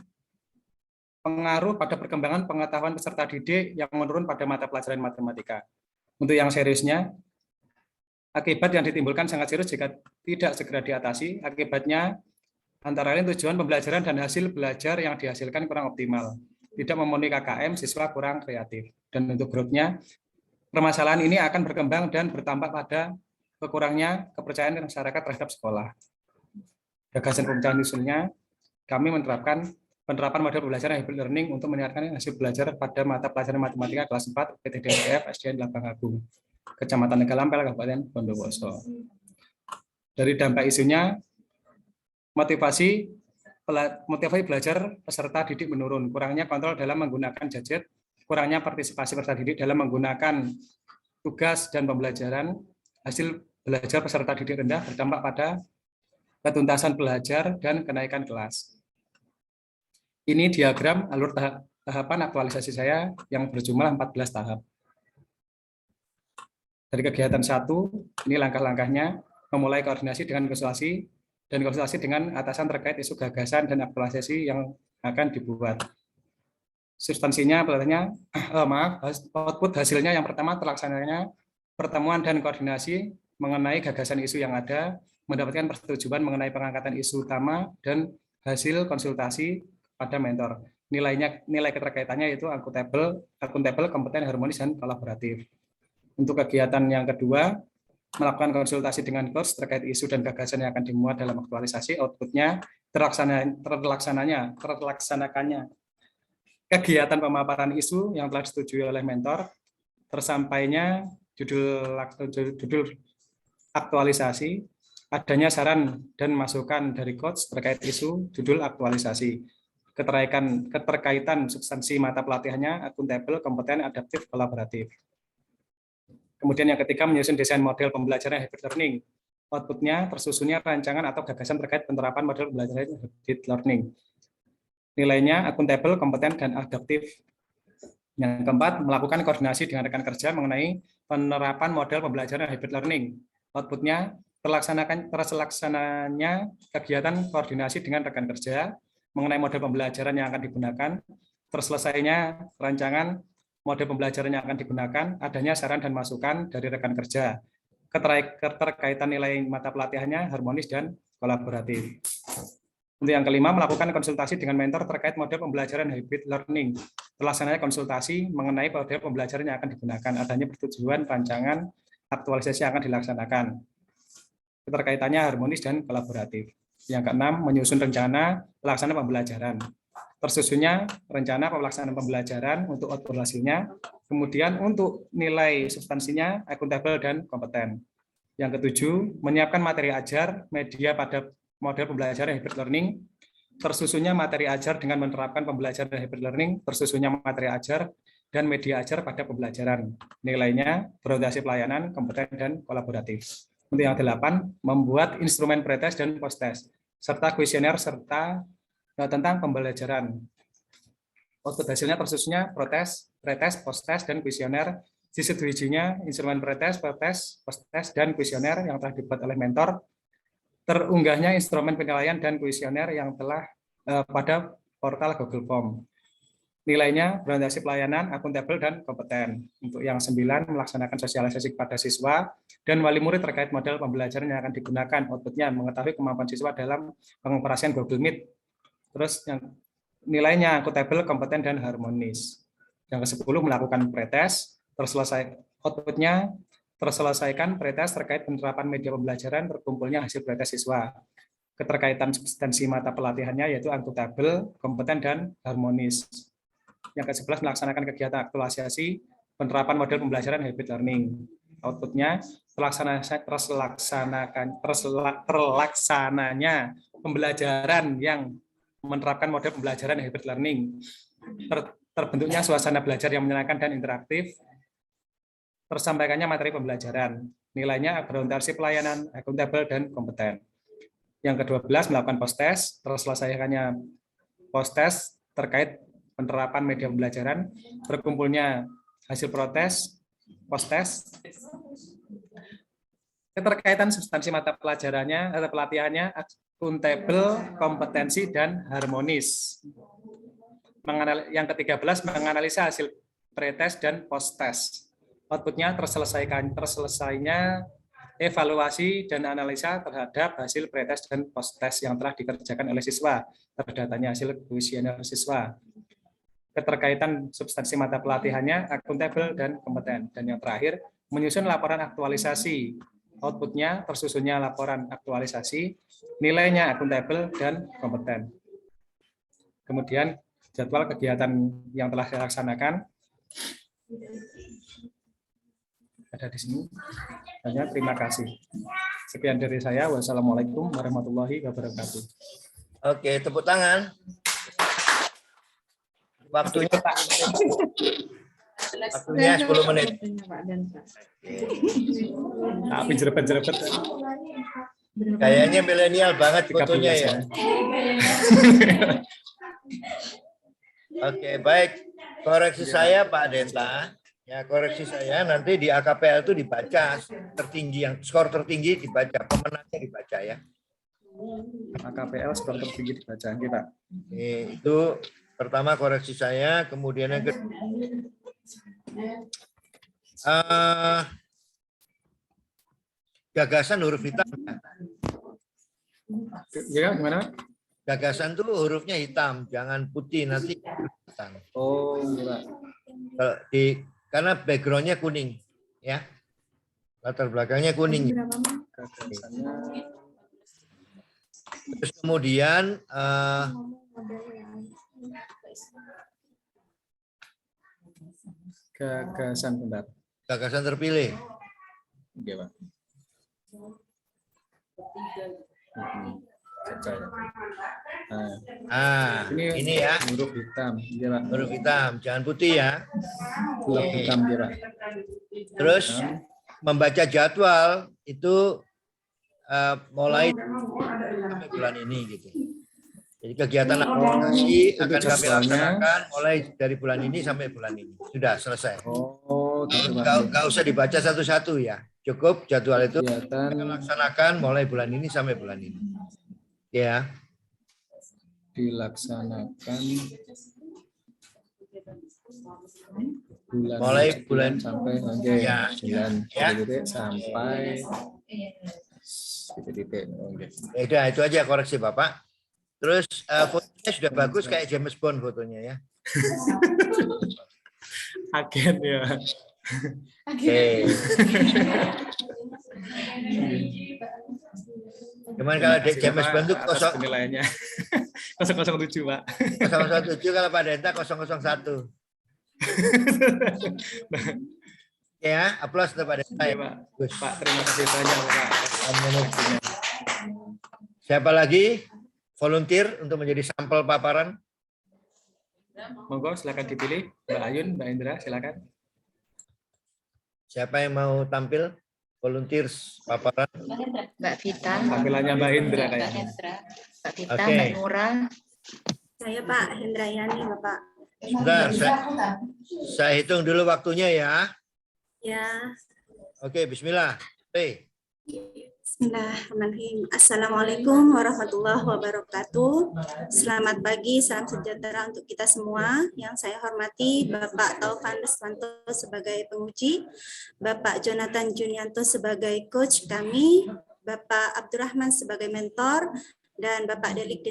pengaruh pada perkembangan pengetahuan peserta didik yang menurun pada mata pelajaran matematika. Untuk yang seriusnya, akibat yang ditimbulkan sangat serius jika tidak segera diatasi. Akibatnya antara lain tujuan pembelajaran dan hasil belajar yang dihasilkan kurang optimal, tidak memenuhi KKM, siswa kurang kreatif. Dan untuk growth-nya, permasalahan ini akan berkembang dan bertambah pada kekurangnya kepercayaan masyarakat terhadap sekolah. Gagasan pemecahan usulnya, kami menerapkan penerapan model pembelajaran hybrid learning untuk meningkatkan hasil belajar pada mata pelajaran matematika kelas 4 PTDF SDN Lapangan Agung, Kecamatan Negalampel, Kabupaten Bondowoso. Dari dampak isunya, motivasi belajar peserta didik menurun, kurangnya kontrol dalam menggunakan gadget, kurangnya partisipasi peserta didik dalam menggunakan tugas dan pembelajaran, hasil belajar peserta didik rendah berdampak pada ketuntasan belajar dan kenaikan kelas. Ini diagram alur tahapan aktualisasi saya yang berjumlah 14 tahap. Dari kegiatan 1, ini langkah-langkahnya, memulai koordinasi dengan konsultasi dan konsultasi dengan atasan terkait isu gagasan dan aktualisasi yang akan dibuat. Substansinya, output hasilnya yang pertama terlaksananya pertemuan dan koordinasi mengenai gagasan isu yang ada, mendapatkan persetujuan mengenai pengangkatan isu utama dan hasil konsultasi pada mentor. Nilai keterkaitannya yaitu akuntabel, kompeten, harmonis, dan kolaboratif. Untuk kegiatan yang kedua, melakukan konsultasi dengan coach terkait isu dan gagasan yang akan dimuat dalam aktualisasi. Outputnya terlaksanakannya kegiatan pemaparan isu yang telah disetujui oleh mentor, tersampainya judul aktualisasi, adanya saran dan masukan dari coach terkait isu judul aktualisasi, keterkaitan substansi mata pelatihannya, akuntabel, kompeten, adaptif, kolaboratif. Kemudian yang ketiga, menyusun desain model pembelajaran hybrid learning Outputnya tersusunnya rancangan atau gagasan terkait penerapan model pembelajaran hybrid learning. Nilainya akuntabel, kompeten, dan adaptif. Yang keempat, melakukan koordinasi dengan rekan kerja mengenai penerapan model pembelajaran hybrid learning. Outputnya terlaksananya kegiatan koordinasi dengan rekan kerja mengenai model pembelajaran yang akan digunakan, terselesainya rancangan model pembelajaran yang akan digunakan, adanya saran dan masukan dari rekan kerja, keterkaitan nilai mata pelatihannya harmonis dan kolaboratif. Untuk yang kelima, melakukan konsultasi dengan mentor terkait model pembelajaran hybrid learning. Terlaksananya konsultasi mengenai model pembelajaran yang akan digunakan, adanya persetujuan rancangan aktualisasi yang akan dilaksanakan. Keterkaitannya harmonis dan kolaboratif. Yang keenam, menyusun rencana pelaksanaan pembelajaran. Tersusunnya rencana pelaksanaan pembelajaran untuk output hasilnya, kemudian untuk nilai substansinya akuntabel dan kompeten. Yang ketujuh, menyiapkan materi ajar, media pada model pembelajaran hybrid learning, tersusunnya materi ajar dengan menerapkan pembelajaran hybrid learning, tersusunnya materi ajar dan media ajar pada pembelajaran. Nilainya berorientasi pelayanan, kompeten, dan kolaboratif. Untuk yang delapan, membuat instrumen pretest dan post-test, serta kuesioner serta tentang pembelajaran. Output hasilnya tersusunnya pretest, post-test, dan kuesioner. Sisi tujuannya instrumen pretest, post-test, dan kuesioner yang telah dibuat oleh mentor. Terunggahnya instrumen penilaian dan kuesioner yang telah pada portal Google Form. Nilainya berorientasi pelayanan, akuntabel, dan kompeten. Untuk yang 9, melaksanakan sosialisasi kepada siswa dan wali murid terkait model pembelajaran yang akan digunakan. Outputnya mengetahui kemampuan siswa dalam pengoperasian Google Meet. Terus yang nilainya akuntabel, kompeten, dan harmonis. Yang ke-10, melakukan pretest. Outputnya terselesaikan pretest terkait penerapan media pembelajaran, terkumpulnya hasil pretest siswa. Keterkaitan substansi mata pelatihannya yaitu akuntabel, kompeten, dan harmonis. Yang ke-11, melaksanakan kegiatan aktualisasi penerapan model pembelajaran hybrid learning. Outputnya terlaksananya pembelajaran yang menerapkan model pembelajaran hybrid learning. Terbentuknya suasana belajar yang menyenangkan dan interaktif. Tersampaikannya materi pembelajaran. Nilainya berorientasi pelayanan, akuntabel, dan kompeten. Yang ke-12, melakukan post-test. Terselesaikannya post-test terkait penerapan media pembelajaran, berkumpulnya hasil post-test, keterkaitan substansi mata pelajarannya atau pelatihannya, akuntabel, kompetensi, dan harmonis. Yang ke-13, menganalisa hasil pretest dan post-test. Outputnya terselesainya evaluasi dan analisa terhadap hasil pretest dan post-test yang telah dikerjakan oleh siswa, terdatanya hasil kuesioner siswa. Keterkaitan substansi mata pelatihannya, akuntabel, dan kompeten. Dan yang terakhir, menyusun laporan aktualisasi. Outputnya tersusunnya laporan aktualisasi, nilainya akuntabel dan kompeten. Kemudian jadwal kegiatan yang telah dilaksanakan ada di sini. Terima kasih. Sekian dari saya. Wassalamualaikum warahmatullahi wabarakatuh. Oke, tepuk tangan. Waktunya 10 menit. Tapi jerepet-jerepet. Kayaknya milenial banget fotonya ya. Oke, baik. Koreksi saya Pak Deta. Ya, koreksi saya nanti di AKPL itu dibaca tertinggi, yang skor tertinggi dibaca, pemenangnya dibaca ya. AKPL skor tertinggi dibaca, Pak. Itu pertama koreksi saya, kemudian yang kedua, gagasan huruf hitam. Ya, gimana? Gagasan tuh hurufnya hitam, jangan putih nanti. Oh, iya. Karena backgroundnya kuning, ya. Latar belakangnya kuning. Terus kemudian gagasan benar. Gagasan terpilih. Oke, Pak. Ini ya. Huruf hitam. Ya, Pak. Huruf hitam, jangan putih ya. Huruf hitam, ya, Pak. Terus membaca jadwal itu mulai sampai bulan ini gitu. Jadi kegiatan aplikasi akan kami jadwalnya. laksanakan mulai dari bulan ini sampai bulan ini. Sudah selesai. Oh, gitu, Pak. Nggak usah dibaca satu-satu ya. Cukup jadwal itu Kegiatan kita laksanakan mulai bulan ini sampai bulan ini. Ya. dilaksanakan Mulai bulan sampai Ya, bulan ya. titik sampai titik. Udah, itu aja koreksi Bapak. Terus fotonya sudah bagus kayak James Bond fotonya ya. Agen ya. Oke. Cuman kalau James Bond itu atas penilaiannya 007, Pak. 007, kalau Pak Denta 001. Ya, aplaus untuk Pak Denta ya. Iya, Pak. Bagus. Pak, terima kasih banyak, Pak. Siapa lagi volunteer untuk menjadi sampel paparan? Monggo silakan dipilih, Mbak Ayun, Mbak Indra, silakan. Siapa yang mau tampil? Volunteer paparan? Mbak Vita, Tampilannya Mbak Indra kayaknya. Mbak Vita, Oke. Mbak Nura, Saya Pak Hendrayani, Bapak. Sebentar, saya hitung dulu waktunya ya. Ya. Oke, bismillah. Bismillahirrahmanirrahim. Assalamualaikum warahmatullahi wabarakatuh. Selamat pagi, salam sejahtera untuk kita semua. Yang saya hormati Bapak Taufan Deswanto sebagai penguji, Bapak Jonathan Junianto sebagai coach kami, Bapak Abdurrahman sebagai mentor, dan Bapak Delik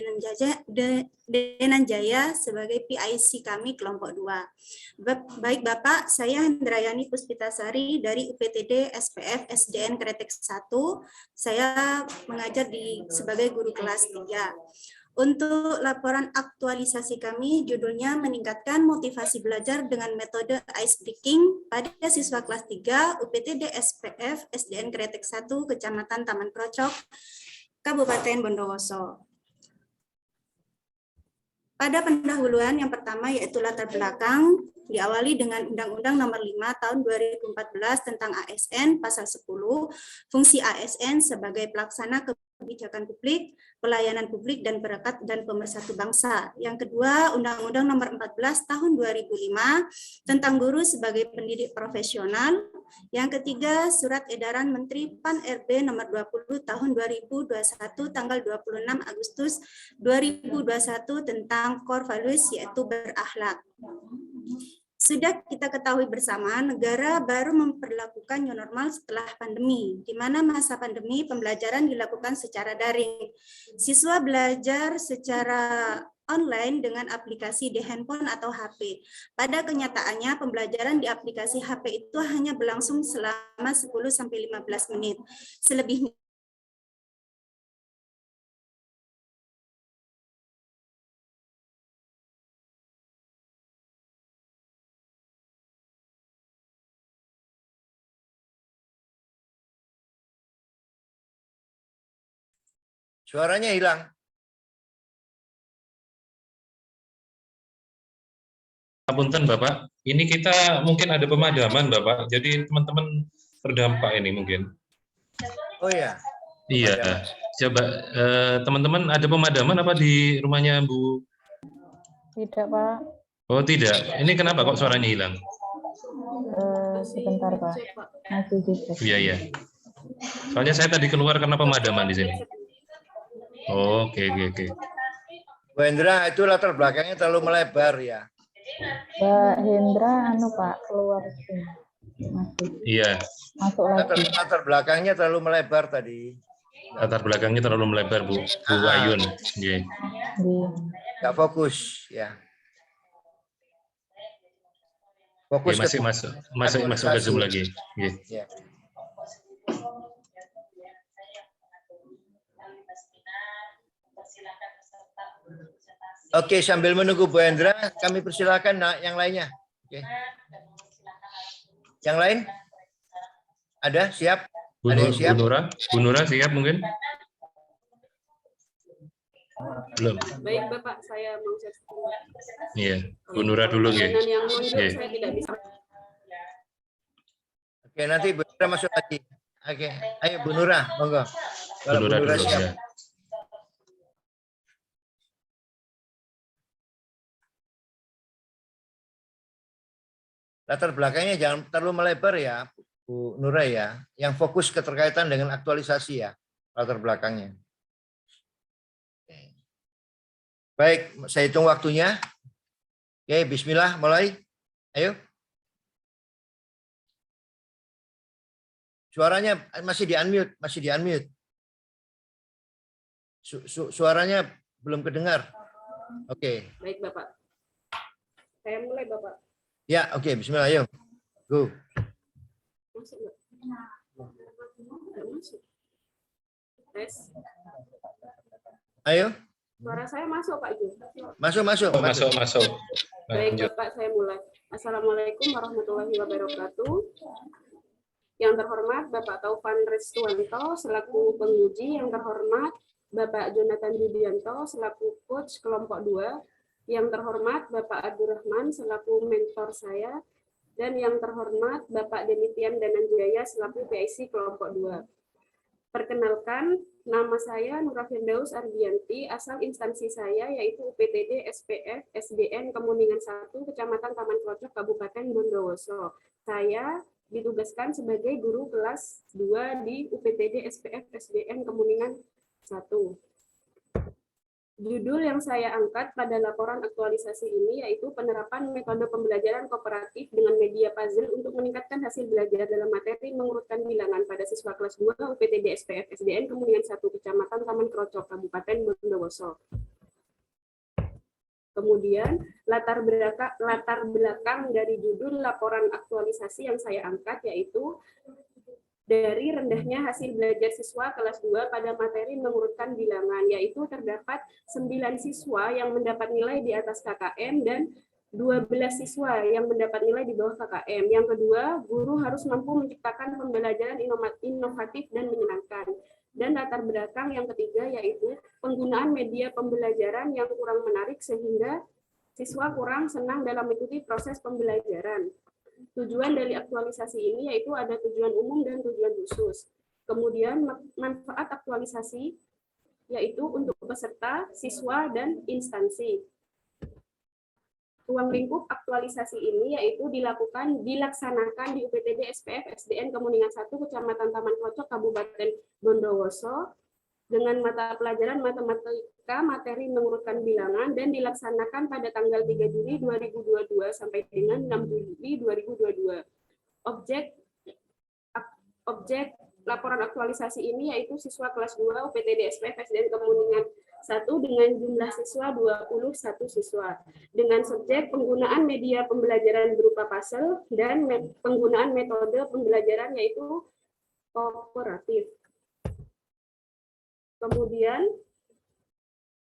Denanjaya sebagai PIC kami kelompok 2. Baik Bapak, saya Hendrayani Puspitasari dari UPTD SPF SDN Kretek 1. Saya mengajar sebagai guru kelas 3. Untuk laporan aktualisasi kami, judulnya meningkatkan motivasi belajar dengan metode ice breaking pada siswa kelas 3 UPTD SPF SDN Kretek 1, Kecamatan Taman Krocok, Kabupaten Bondowoso. Pada pendahuluan yang pertama yaitu latar belakang, diawali dengan Undang-Undang Nomor 5 Tahun 2014 tentang ASN Pasal 10, fungsi ASN sebagai pelaksana kebijakan publik, pelayanan publik dan perekat dan pemersatu bangsa. Yang kedua, Undang-Undang Nomor 14 Tahun 2005 tentang guru sebagai pendidik profesional. Yang ketiga, Surat Edaran Menteri Pan-RB Nomor 20 Tahun 2021 tanggal 26 Agustus 2021 tentang core values yaitu berakhlak. Sudah kita ketahui bersama, negara baru memperlakukan new normal setelah pandemi, di mana masa pandemi pembelajaran dilakukan secara daring. Siswa belajar secara online dengan aplikasi di handphone atau HP. Pada kenyataannya, pembelajaran di aplikasi HP itu hanya berlangsung selama 10-15 menit. Selebihnya Suaranya hilang. Punten Bapak, ini kita mungkin ada pemadaman Bapak, jadi teman-teman terdampak ini mungkin. Oh ya. Iya, coba teman-teman ada pemadaman apa di rumahnya Bu? Tidak, Pak. Oh tidak, ini kenapa kok suaranya hilang? Sebentar, Pak. Masih dicek. Iya, iya. Soalnya saya tadi keluar karena pemadaman di sini. Oh, oke. Bu Hendra, itu latar belakangnya terlalu melebar ya. Mbak Hendra, Pak, keluar sini. Masih. Iya, Masuk lagi. Latar belakangnya terlalu melebar tadi. latar belakangnya terlalu melebar Bu Ayun. Iya. Nggak fokus ya. Fokus Iya, masuk ke Zoom lagi. Iya. Ya. Oke, sambil menunggu Bu Hendra, kami persilakan yang lainnya. Oke. Yang lain? Ada? Siap? Ada yang siap? Bu Nura siap mungkin? Belum. baik Bapak, saya mau share. Iya, Bu Nura dulu ya. Dan yang mundur Iya. saya tidak bisa. Oke, nanti Bu Nura masuk lagi. Oke, ayo Bu Nura, monggo. Kalau Bu Bu Nura Nura dulu siap. ya. Latar belakangnya jangan terlalu melebar ya, Bu Nura ya. Yang fokus keterkaitan dengan aktualisasi ya, latar belakangnya. Oke. Baik, saya hitung waktunya. Oke, bismillah, mulai. Ayo. Suaranya masih di-unmute, masih di-unmute. Suaranya belum kedengar. Oke. Baik, Bapak. Saya mulai, Bapak. Ya, oke, bismillah, ayo. Go. Masuk, Mbak? Nggak masuk. Tes. Ayo. Suara saya masuk, Pak Ju. Masuk. Baik, Lanjut. Bapak, saya mulai. Assalamualaikum warahmatullahi wabarakatuh. Yang terhormat Bapak Taufan Restuanto selaku penguji, yang terhormat Bapak Jonathan Yudianto selaku coach kelompok 2, yang terhormat Bapak Abdurrahman selaku mentor saya, dan yang terhormat Bapak Demitian Dananjaya selaku PIC kelompok 2. Perkenalkan, nama saya Nura Firdaus Ardianti, asal instansi saya yaitu UPTD SPF SDN Kemuningan 1, Kecamatan Taman Klocok, Kabupaten Bondowoso. Saya ditugaskan sebagai guru kelas 2 di UPTD SPF SDN Kemuningan 1. Judul yang saya angkat pada laporan aktualisasi ini yaitu penerapan metode pembelajaran kooperatif dengan media puzzle untuk meningkatkan hasil belajar dalam materi mengurutkan bilangan pada siswa kelas 2 UPTD SPF SDN Kemuningan 1, Kecamatan Taman Klocok, Kabupaten Bondowoso. Kemudian latar belakang dari judul laporan aktualisasi yang saya angkat yaitu dari rendahnya hasil belajar siswa kelas 2 pada materi mengurutkan bilangan, yaitu terdapat 9 siswa yang mendapat nilai di atas KKM dan 12 siswa yang mendapat nilai di bawah KKM. Yang kedua, guru harus mampu menciptakan pembelajaran inovatif dan menyenangkan. Dan latar belakang yang ketiga yaitu penggunaan media pembelajaran yang kurang menarik sehingga siswa kurang senang dalam mengikuti proses pembelajaran. Tujuan dari aktualisasi ini yaitu ada tujuan umum dan tujuan khusus. Kemudian manfaat aktualisasi yaitu untuk peserta, siswa, dan instansi. Ruang lingkup aktualisasi ini yaitu dilaksanakan di UPTD SPF SDN Kemuningan 1, Kecamatan Taman Klocok, Kabupaten Bondowoso, dengan mata pelajaran matematika materi mengurutkan bilangan dan dilaksanakan pada tanggal 3 Juli 2022 sampai dengan 6 Juli 2022. Objek laporan aktualisasi ini yaitu siswa kelas 2 UPTD SPF SDN Kemuningan 1 dengan jumlah siswa 21 siswa. Dengan subjek penggunaan media pembelajaran berupa puzzle dan penggunaan metode pembelajaran yaitu kooperatif. Kemudian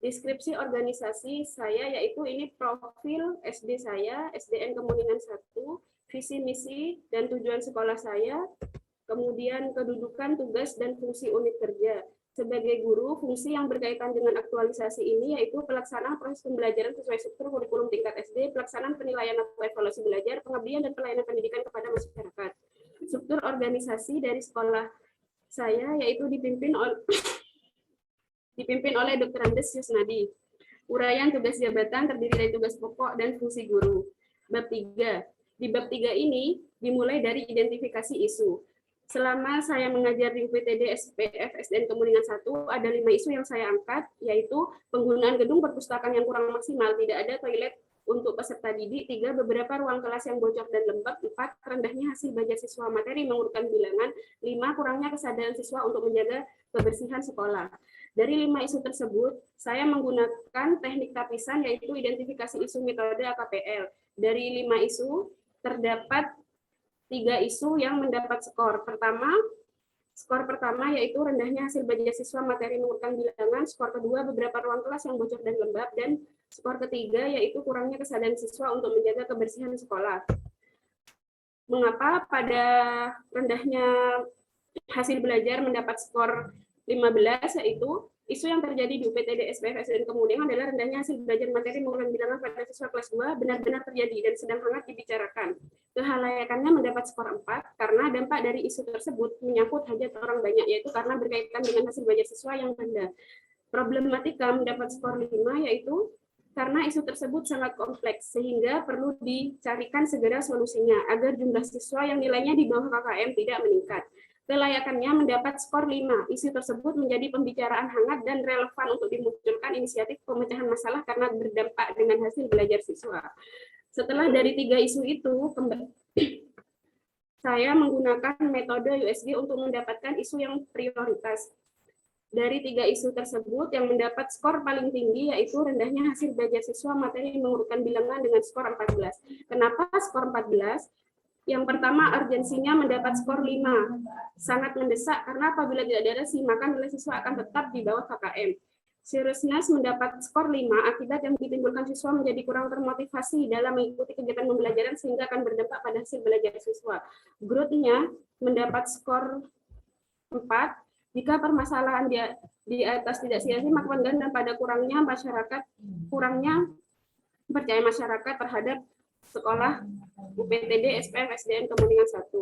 deskripsi organisasi saya yaitu ini profil SD saya, SDN Kemuningan 1, visi misi dan tujuan sekolah saya, kemudian kedudukan, tugas dan fungsi unit kerja. Sebagai guru, fungsi yang berkaitan dengan aktualisasi ini yaitu pelaksanaan proses pembelajaran sesuai struktur kurikulum tingkat SD, pelaksanaan penilaian atau evaluasi belajar, pengabdian dan pelayanan pendidikan kepada masyarakat. Struktur organisasi dari sekolah saya yaitu dipimpin oleh Dr. Andes Yusnadi. Uraian tugas jabatan terdiri dari tugas pokok dan fungsi guru. Bab 3. Di bab 3 ini dimulai dari identifikasi isu. Selama saya mengajar di UPTD SPF SDN Kemuningan 1, ada 5 isu yang saya angkat, yaitu penggunaan gedung perpustakaan yang kurang maksimal, tidak ada toilet untuk peserta didik, 3, beberapa ruang kelas yang bocor dan lembab, 4, rendahnya hasil belajar siswa materi mengurutkan bilangan, 5, kurangnya kesadaran siswa untuk menjaga kebersihan sekolah. Dari 5 isu tersebut, saya menggunakan teknik tapisan yaitu identifikasi isu metode AKPL. Dari 5 isu, terdapat 3 isu yang mendapat skor. Skor pertama yaitu rendahnya hasil belajar siswa materi mengurutkan bilangan, skor kedua beberapa ruang kelas yang bocor dan lembab, dan skor ketiga yaitu kurangnya kesadaran siswa untuk menjaga kebersihan sekolah. Mengapa pada rendahnya hasil belajar mendapat skor 15 yaitu Isu yang terjadi di UPTD SPF SDN Kemudian adalah rendahnya hasil belajar materi menggunakan bilangan pada siswa kelas 2 benar-benar terjadi dan sedang hangat dibicarakan. Kehalayakannya mendapat skor 4 karena dampak dari isu tersebut menyangkut hajat orang banyak, yaitu karena berkaitan dengan hasil belajar siswa yang rendah. Problematika mendapat skor 5 yaitu karena isu tersebut sangat kompleks sehingga perlu dicarikan segera solusinya agar jumlah siswa yang nilainya di bawah KKM tidak meningkat. Kelayakannya mendapat skor 5. Isu tersebut menjadi pembicaraan hangat dan relevan untuk dimunculkan inisiatif pemecahan masalah karena berdampak dengan hasil belajar siswa. Setelah dari 3 isu itu, saya menggunakan metode USG untuk mendapatkan isu yang prioritas. Dari 3 isu tersebut, yang mendapat skor paling tinggi yaitu rendahnya hasil belajar siswa materi mengurutkan bilangan dengan skor 14. Kenapa skor 14? Yang pertama, urgensinya mendapat skor 5. Sangat mendesak karena apabila tidak ada resi, maka nilai siswa akan tetap di bawah KKM. Seriousness mendapat skor 5 akibat yang ditimbulkan siswa menjadi kurang termotivasi dalam mengikuti kegiatan pembelajaran sehingga akan berdampak pada hasil belajar siswa. Growth-nya mendapat skor 4 jika permasalahan di atas tidak sia-sia, maka dan pada kurangnya percaya masyarakat terhadap sekolah UPTD SPF SDN Kemuningan 1.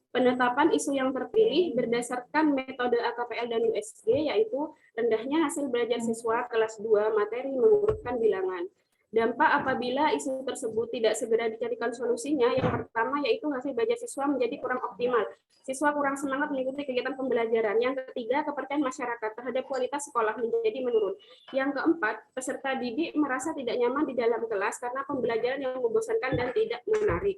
Penetapan isu yang terpilih berdasarkan metode AKPL dan USG yaitu rendahnya hasil belajar siswa kelas 2 materi mengurutkan bilangan. Dampak apabila isu tersebut tidak segera dicarikan solusinya, yang pertama yaitu hasil belajar siswa menjadi kurang optimal. Siswa kurang semangat mengikuti kegiatan pembelajaran. Yang ketiga, kepercayaan masyarakat terhadap kualitas sekolah menjadi menurun. Yang keempat, peserta didik merasa tidak nyaman di dalam kelas karena pembelajaran yang membosankan dan tidak menarik.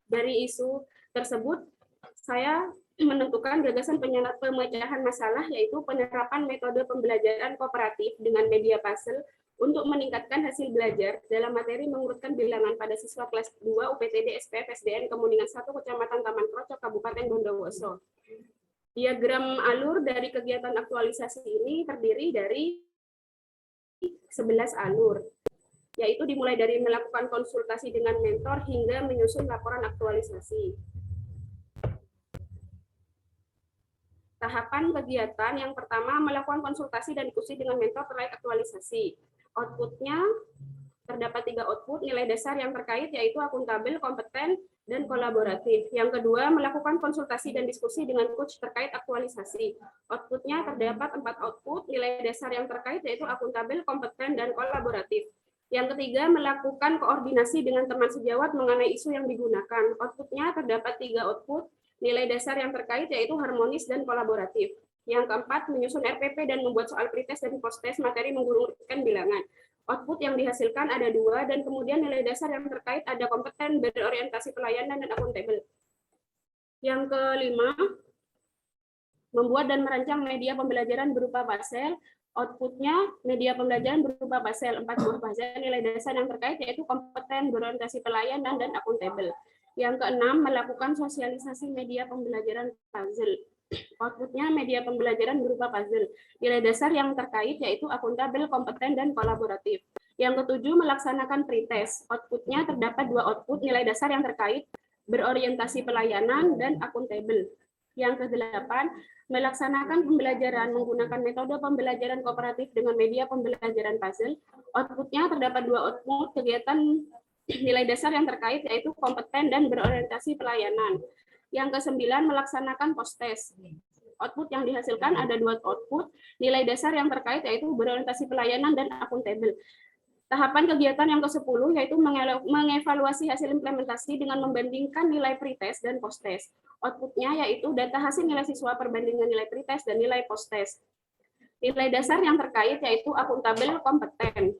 Dari isu tersebut, saya menentukan gagasan pemecahan masalah yaitu penerapan metode pembelajaran kooperatif dengan media puzzle untuk meningkatkan hasil belajar dalam materi mengurutkan bilangan pada siswa kelas 2 UPTD SPF SDN Kemuningan 1 Kecamatan Taman Krocok Kabupaten Bondowoso. Diagram alur dari kegiatan aktualisasi ini terdiri dari 11 alur, yaitu dimulai dari melakukan konsultasi dengan mentor hingga menyusun laporan aktualisasi. Tahapan kegiatan yang pertama melakukan konsultasi dan diskusi dengan mentor terkait aktualisasi. Outputnya terdapat 3 output, nilai dasar yang terkait yaitu akuntabel, kompeten, dan kolaboratif. Yang kedua, melakukan konsultasi dan diskusi dengan coach terkait aktualisasi. Outputnya terdapat 4 output, nilai dasar yang terkait yaitu akuntabel, kompeten, dan kolaboratif. Yang ketiga, melakukan koordinasi dengan teman sejawat mengenai isu yang digunakan. Outputnya terdapat 3 output, nilai dasar yang terkait yaitu harmonis dan kolaboratif. Yang keempat, menyusun RPP dan membuat soal pretest dan post-test materi mengurutkan bilangan. Output yang dihasilkan ada 2, dan kemudian nilai dasar yang terkait ada kompeten, berorientasi pelayanan, dan akuntabel. Yang kelima, membuat dan merancang media pembelajaran berupa Basel. Outputnya media pembelajaran berupa Basel, 4 buah Basel, nilai dasar yang terkait yaitu kompeten, berorientasi pelayanan, dan akuntabel. Yang keenam, melakukan sosialisasi media pembelajaran puzzle. Outputnya media pembelajaran berupa puzzle. Nilai dasar yang terkait yaitu akuntabel, kompeten, dan kolaboratif. Yang ketujuh, melaksanakan pretest. Outputnya terdapat 2 output, nilai dasar yang terkait, berorientasi pelayanan, dan akuntabel. Yang kedelapan, melaksanakan pembelajaran menggunakan metode pembelajaran kooperatif dengan media pembelajaran puzzle. Outputnya terdapat 2 output, kegiatan nilai dasar yang terkait yaitu kompeten dan berorientasi pelayanan. Yang kesembilan, melaksanakan post-test. Output yang dihasilkan ada 2 output, nilai dasar yang terkait yaitu berorientasi pelayanan dan akuntabel. Tahapan kegiatan yang ke-10 yaitu mengevaluasi hasil implementasi dengan membandingkan nilai pretest dan post-test. Outputnya yaitu data hasil nilai siswa perbandingan nilai pretest dan nilai post-test. Nilai dasar yang terkait yaitu akuntabel, kompeten.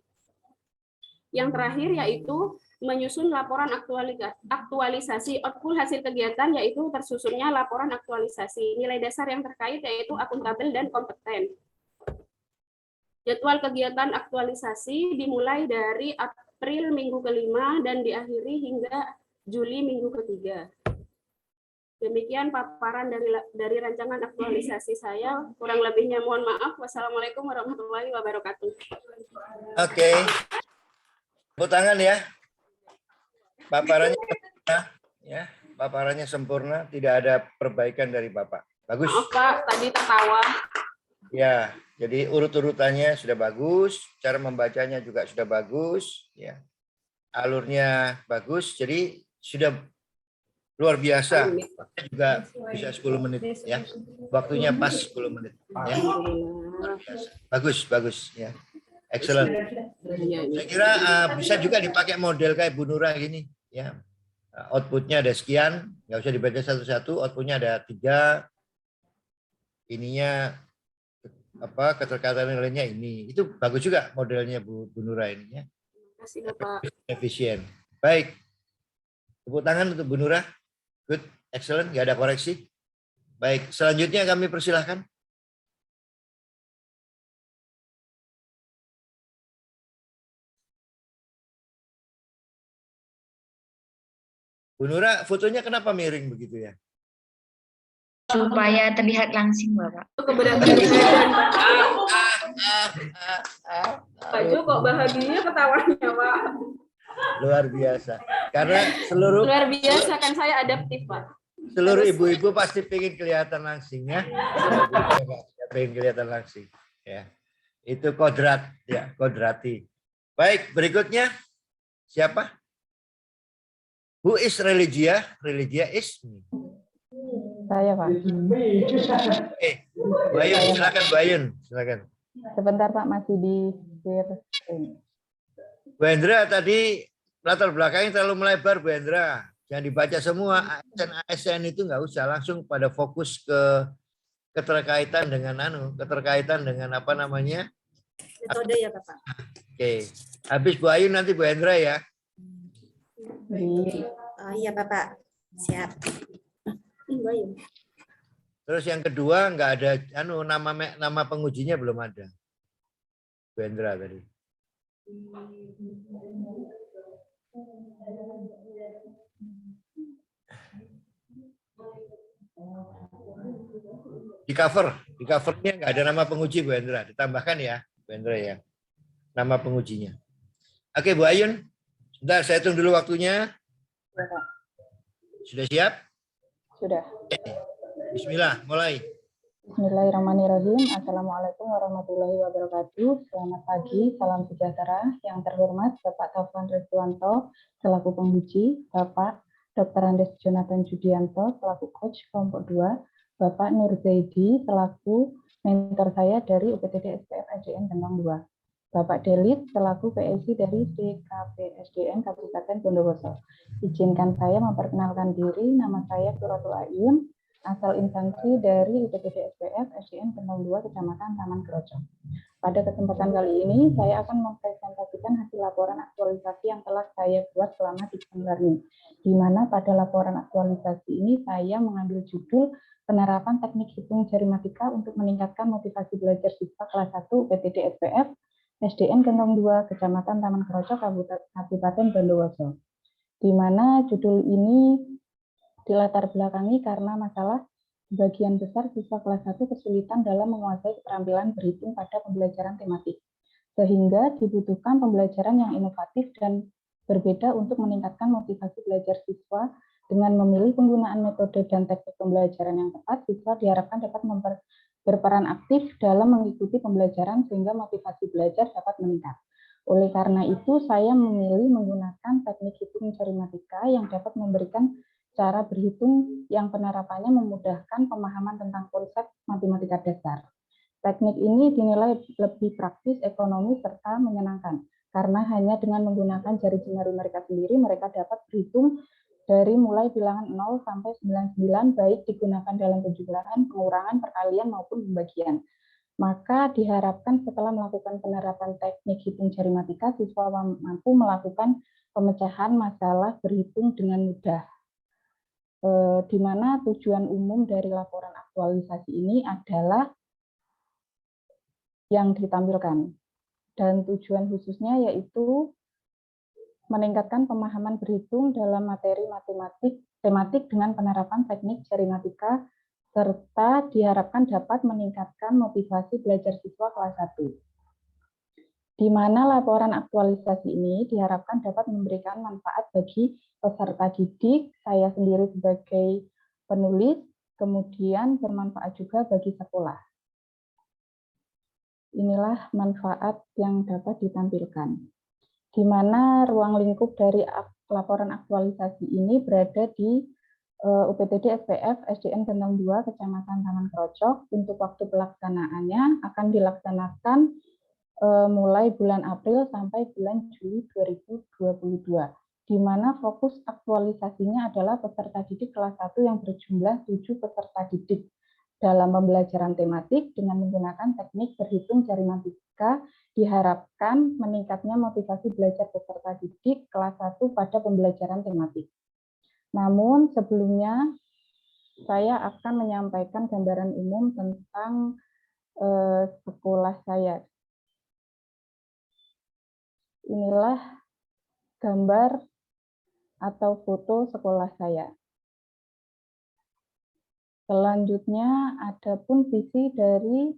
Yang terakhir yaitu menyusun laporan aktualisasi. Output hasil kegiatan yaitu tersusunnya laporan aktualisasi. Nilai dasar yang terkait yaitu akuntabel dan kompeten. Jadwal kegiatan aktualisasi dimulai dari April minggu ke-5 dan diakhiri hingga Juli minggu ke-3. Demikian paparan dari rancangan aktualisasi saya. Kurang lebihnya mohon maaf. Wassalamualaikum warahmatullahi wabarakatuh. Oke. Tepuk tangan ya. Paparannya sempurna, ya. Paparannya sempurna, tidak ada perbaikan dari Bapak. Bagus. Maaf Pak, tadi tertawa. Ya, jadi urut-urutannya sudah bagus, cara membacanya juga sudah bagus, ya. Alurnya bagus, jadi sudah luar biasa. Waktunya juga bisa 10 menit ya. Waktunya pas 10 menit ya. Luar biasa. Bagus ya. Excellent. Saya kira bisa juga dipakai model kayak Bu Nura gini ya. Outputnya ada sekian, nggak usah dibaca satu-satu, outputnya ada 3. Ininya apa keterkaitan nilainya ini. Itu bagus juga modelnya Bu Nura ini ya. Terima kasih Bapak. Efisien. Baik. Tepuk tangan untuk Bu Nura. Good, excellent, nggak ada koreksi. Baik, selanjutnya kami persilahkan. Bu Nura, fotonya kenapa miring begitu ya? Supaya terlihat langsing, Bapak. Keberatan Pak Jo kok bahagia ketawanya Pak. Luar biasa. Karena seluruh Luar biasa kan saya adaptif Pak. seluruh ibu-ibu pasti pengen kelihatan langsing ya. Pengen kelihatan langsing ya. Itu kodrat ya, kodrati. Baik, berikutnya siapa? Who is Religia? Religia is Saya, Pak. Bayun, silakan Bayun, silakan. Sebentar, Pak, masih di share screen. Bu Hendra tadi latar belakangnya terlalu melebar, Bu Hendra. Jangan dibaca semua ASN itu nggak usah, langsung pada fokus ke keterkaitan dengan apa namanya? Metode ya Bapak. Oke. Habis Bu Ayu nanti Bu Hendra ya. Oh iya Bapak, siap. Baik. Terus yang kedua nggak ada nama pengujinya belum ada. Bu Hendra tadi. Di covernya nggak ada nama penguji Bu Hendra. Ditambahkan ya Bu Hendra ya. Nama pengujinya. Oke Bu Ayun. Sebentar saya hitung dulu waktunya. Sudah siap? Sudah. Bismillah, mulai. Bismillahirrahmanirrahim. Assalamualaikum warahmatullahi wabarakatuh. Selamat pagi, salam sejahtera. Yang terhormat Bapak Taufan Rizwanto selaku penguji, Bapak Dr. Andes Jonathan Judianto selaku coach kelompok 2, Bapak Nur Zaidi selaku mentor saya dari UPTD SPF SDN Gentong 2, Bapak Delit selaku PSI dari DKP SDN Kabupaten Bondowoso. Izinkan saya memperkenalkan diri, nama saya Suratul Ayun, asal instansi dari UPTD SPF SDN Gentong 2 Kecamatan Taman Keroco. Pada kesempatan kali ini, saya akan mempresentasikan hasil laporan aktualisasi yang telah saya buat selama 3 learning, di mana pada laporan aktualisasi ini saya mengambil judul penerapan teknik hitung jari matika untuk meningkatkan motivasi belajar siswa kelas 1 UPTD SPF SDN Gentong 2 Kecamatan Taman Keroco Kabupaten Bondowoso, di mana judul ini dilatar belakangi karena masalah sebagian besar siswa kelas 1 kesulitan dalam menguasai keterampilan berhitung pada pembelajaran tematik, sehingga dibutuhkan pembelajaran yang inovatif dan berbeda untuk meningkatkan motivasi belajar siswa. Dengan memilih penggunaan metode dan teknik pembelajaran yang tepat, siswa diharapkan dapat berperan aktif dalam mengikuti pembelajaran sehingga motivasi belajar dapat meningkat. Oleh karena itu, saya memilih menggunakan teknik hitung jari matika yang dapat memberikan cara berhitung yang penerapannya memudahkan pemahaman tentang konsep matematika dasar. Teknik ini dinilai lebih praktis, ekonomis, serta menyenangkan, karena hanya dengan menggunakan jari jemari mereka sendiri, mereka dapat berhitung dari mulai bilangan 0 sampai 99, baik digunakan dalam penjumlahan, pengurangan, perkalian, maupun pembagian. Maka diharapkan setelah melakukan penerapan teknik hitung jari matika, siswa mampu melakukan pemecahan masalah berhitung dengan mudah. Di mana tujuan umum dari laporan aktualisasi ini adalah yang ditampilkan. Dan tujuan khususnya yaitu meningkatkan pemahaman berhitung dalam materi tematik dengan penerapan teknik jari matika, serta diharapkan dapat meningkatkan motivasi belajar siswa kelas 1. Di mana laporan aktualisasi ini diharapkan dapat memberikan manfaat bagi peserta didik, saya sendiri sebagai penulis, kemudian bermanfaat juga bagi sekolah. Inilah manfaat yang dapat ditampilkan, di mana ruang lingkup dari laporan aktualisasi ini berada di UPTD SPF SDN Gentong 2 Kecamatan Taman Krocok. Untuk waktu pelaksanaannya akan dilaksanakan mulai bulan April sampai bulan Juli 2022, di mana fokus aktualisasinya adalah peserta didik kelas 1 yang berjumlah 7 peserta didik dalam pembelajaran tematik dengan menggunakan teknik berhitung jari matematika. Diharapkan meningkatnya motivasi belajar peserta didik kelas 1 pada pembelajaran tematik. Namun sebelumnya saya akan menyampaikan gambaran umum tentang sekolah saya. Inilah gambar atau foto sekolah saya. Selanjutnya, adapun visi dari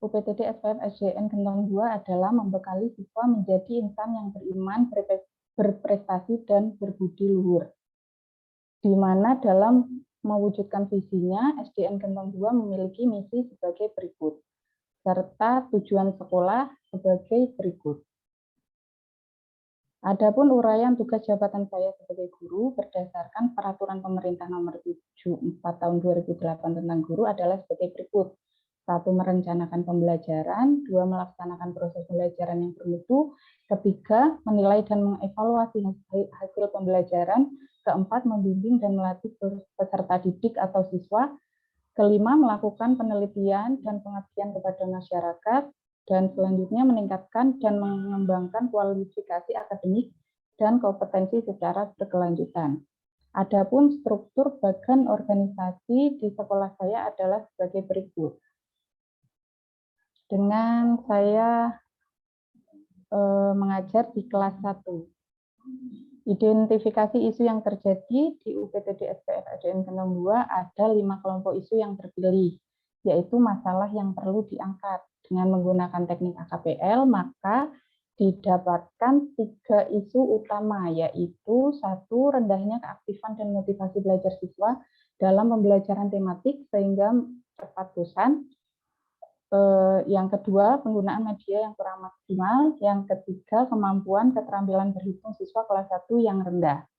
UPTD SPF SDN Gentong 2 adalah membekali siswa menjadi insan yang beriman, berprestasi, dan berbudi luhur. Di mana dalam mewujudkan visinya, SDN Gentong 2 memiliki misi sebagai berikut, serta tujuan sekolah sebagai berikut. Adapun uraian tugas jabatan saya sebagai guru berdasarkan Peraturan Pemerintah Nomor 74 Tahun 2008 tentang guru adalah sebagai berikut. 1. Merencanakan pembelajaran. 2. Melaksanakan proses pembelajaran yang bermutu. 3. Menilai dan mengevaluasi hasil pembelajaran. 4. Membimbing dan melatih peserta didik atau siswa. 5. Melakukan penelitian dan pengabdian kepada masyarakat. Dan selanjutnya meningkatkan dan mengembangkan kualifikasi akademik dan kompetensi secara berkelanjutan. Adapun struktur bagan organisasi di sekolah saya adalah sebagai berikut. Dengan saya mengajar di kelas 1. Identifikasi isu yang terjadi di UPTD SPF SDN Gentong 2 ada 5 kelompok isu yang terpilih, yaitu masalah yang perlu diangkat. Dengan menggunakan teknik AKPL, maka didapatkan 3 isu utama, yaitu 1. Rendahnya keaktifan dan motivasi belajar siswa dalam pembelajaran tematik sehingga cepat bosan. Yang kedua, penggunaan media yang kurang maksimal. Yang ketiga, kemampuan keterampilan berhitung siswa kelas 1 yang rendah.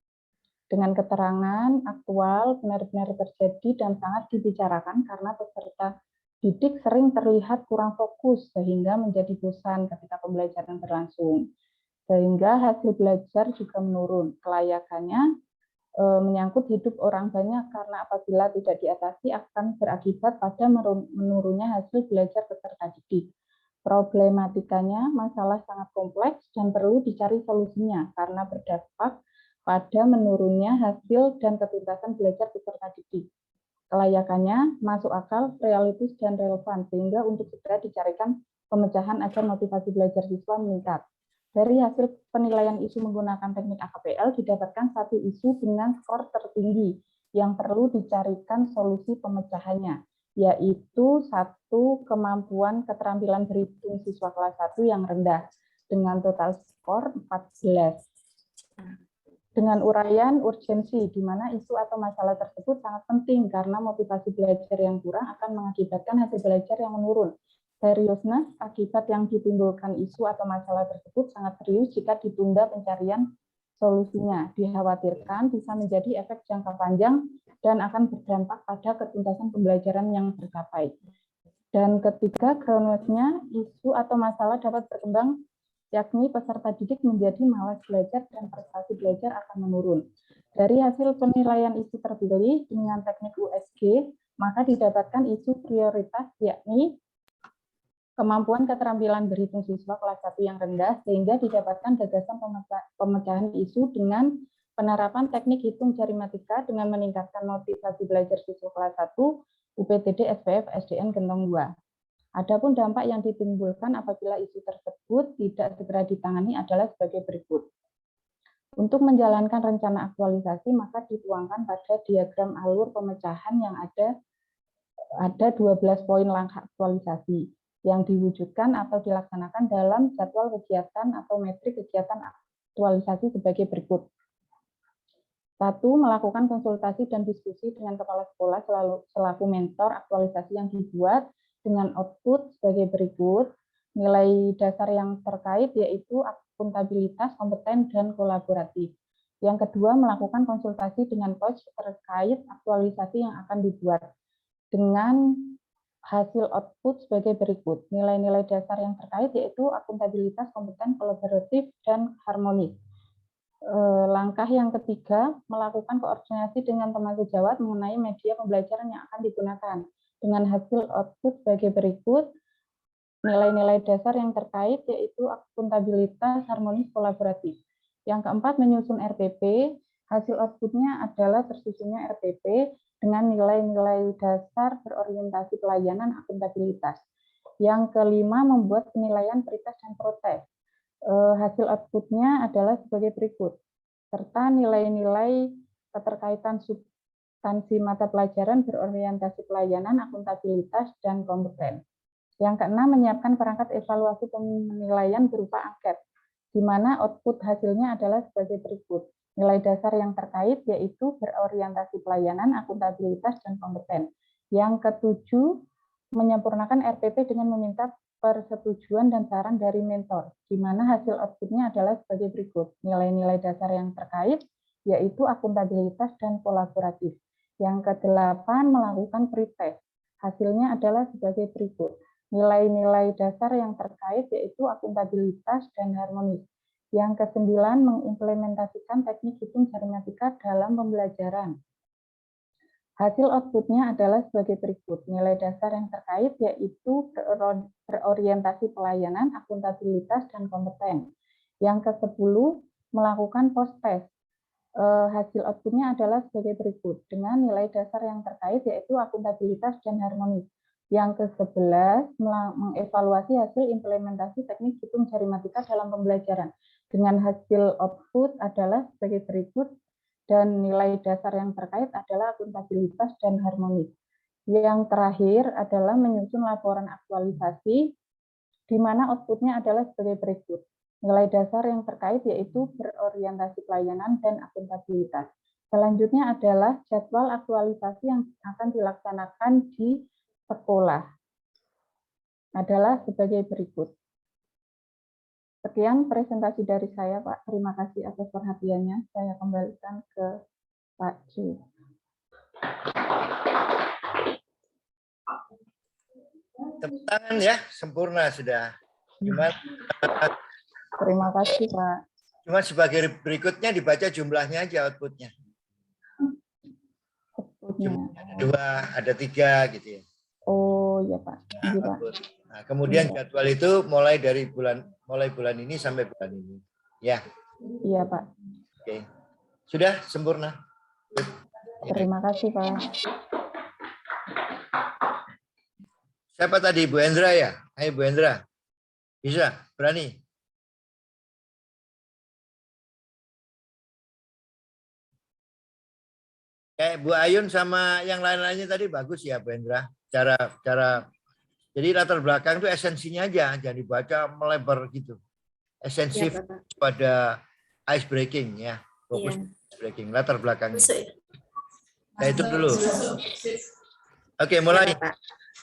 Dengan keterangan aktual benar-benar terjadi dan sangat dibicarakan karena peserta didik sering terlihat kurang fokus sehingga menjadi bosan ketika pembelajaran berlangsung. Sehingga hasil belajar juga menurun. Kelayakannya menyangkut hidup orang banyak karena apabila tidak diatasi akan berakibat pada menurunnya hasil belajar peserta didik. Problematikanya masalah sangat kompleks dan perlu dicari solusinya karena berdampak pada menurunnya hasil dan ketuntasan belajar peserta didik. Kelayakannya masuk akal, realistis, dan relevan, sehingga untuk segera dicarikan pemecahan agar motivasi belajar siswa meningkat. Dari hasil penilaian isu menggunakan teknik AKPL, didapatkan 1 isu dengan skor tertinggi yang perlu dicarikan solusi pemecahannya, yaitu 1. Kemampuan keterampilan berhitung siswa kelas 1 yang rendah, dengan total skor 14. Dengan uraian urgensi, di mana isu atau masalah tersebut sangat penting karena motivasi belajar yang kurang akan mengakibatkan hasil belajar yang menurun. Seriusness akibat yang ditimbulkan isu atau masalah tersebut sangat serius jika ditunda pencarian solusinya. Dikhawatirkan bisa menjadi efek jangka panjang dan akan berdampak pada ketuntasan pembelajaran yang tercapai. Dan ketiga, groundwork-nya, isu atau masalah dapat berkembang yakni peserta didik menjadi malas belajar dan prestasi belajar akan menurun. Dari hasil penilaian isu terpilih dengan teknik USG, maka didapatkan isu prioritas yakni kemampuan keterampilan berhitung siswa kelas 1 yang rendah, sehingga didapatkan gagasan pemecahan isu dengan penerapan teknik hitung jari matematika dengan meningkatkan motivasi belajar siswa kelas 1 UPTD SPF SDN Gentong 2. Adapun dampak yang ditimbulkan apabila isu tersebut tidak segera ditangani adalah sebagai berikut. Untuk menjalankan rencana aktualisasi, maka dituangkan pada diagram alur pemecahan yang ada 12 poin langkah aktualisasi yang diwujudkan atau dilaksanakan dalam jadwal kegiatan atau metrik kegiatan aktualisasi sebagai berikut. Satu, melakukan konsultasi dan diskusi dengan kepala sekolah selaku mentor aktualisasi yang dibuat dengan output sebagai berikut. Nilai dasar yang terkait yaitu akuntabilitas, kompeten, dan kolaboratif. Yang kedua, melakukan konsultasi dengan coach terkait aktualisasi yang akan dibuat dengan hasil output sebagai berikut. Nilai-nilai dasar yang terkait yaitu akuntabilitas, kompeten, kolaboratif, dan harmonis. Langkah yang ketiga, melakukan koordinasi dengan teman sejawat mengenai media pembelajaran yang akan digunakan. Dengan hasil output sebagai berikut, nilai-nilai dasar yang terkait yaitu akuntabilitas, harmonis, kolaboratif. Yang keempat, menyusun RPP. Hasil outputnya adalah tersusunnya RPP dengan nilai-nilai dasar berorientasi pelayanan akuntabilitas. Yang kelima, membuat penilaian prioritas dan protes. Hasil outputnya adalah sebagai berikut, serta nilai-nilai keterkaitan substansi mata pelajaran berorientasi pelayanan, akuntabilitas, dan kompeten. Yang keenam, menyiapkan perangkat evaluasi penilaian berupa angket, di mana output hasilnya adalah sebagai berikut. Nilai dasar yang terkait yaitu berorientasi pelayanan, akuntabilitas, dan kompeten. Yang ketujuh, menyempurnakan RPP dengan meminta persetujuan dan saran dari mentor, di mana hasil outputnya adalah sebagai berikut. Nilai-nilai dasar yang terkait, yaitu akuntabilitas dan kolaboratif. Yang kedelapan, melakukan pretest. Hasilnya adalah sebagai berikut. Nilai-nilai dasar yang terkait, yaitu akuntabilitas dan harmonis. Yang kesembilan, mengimplementasikan teknik hitung jari matematika dalam pembelajaran. Hasil outputnya adalah sebagai berikut. Nilai dasar yang terkait yaitu berorientasi pelayanan, akuntabilitas, dan kompeten. Yang ke-10, melakukan post-test. Hasil outputnya adalah sebagai berikut. Dengan nilai dasar yang terkait yaitu akuntabilitas dan harmonis. Yang ke-11, mengevaluasi hasil implementasi teknik hitung jari matematika dalam pembelajaran. Dengan hasil output adalah sebagai berikut. Dan nilai dasar yang terkait adalah akuntabilitas dan harmonis. Yang terakhir adalah menyusun laporan aktualisasi, di mana outputnya adalah sebagai berikut. Nilai dasar yang terkait yaitu berorientasi pelayanan dan akuntabilitas. Selanjutnya adalah jadwal aktualisasi yang akan dilaksanakan di sekolah. Adalah sebagai berikut. Sekian presentasi dari saya, Pak. Terima kasih atas perhatiannya. Saya kembalikan ke Pak Ju. Tepuk tangan ya, sempurna sudah. Terima kasih, Pak. Cuma sebagai berikutnya dibaca jumlahnya aja outputnya. Jumlahnya ada 3 gitu ya. Oh ya Pak. Nah, nah, kemudian jadwal itu mulai bulan ini sampai bulan ini. Ya. Iya Pak. Oke. Sudah sempurna. Terima kasih Pak. Siapa tadi, Bu Endra ya? Hai Bu Endra. Bisa? Berani? Kayak Bu Ayun sama yang lain-lainnya tadi bagus ya Bu Endra. Cara jadi latar belakang itu esensinya aja, jangan dibaca melebar gitu. Esensif ya, pada ice breaking ya. Fokus ice breaking, latar belakangnya. Nah, itu dulu. Oke, mulai. Ya,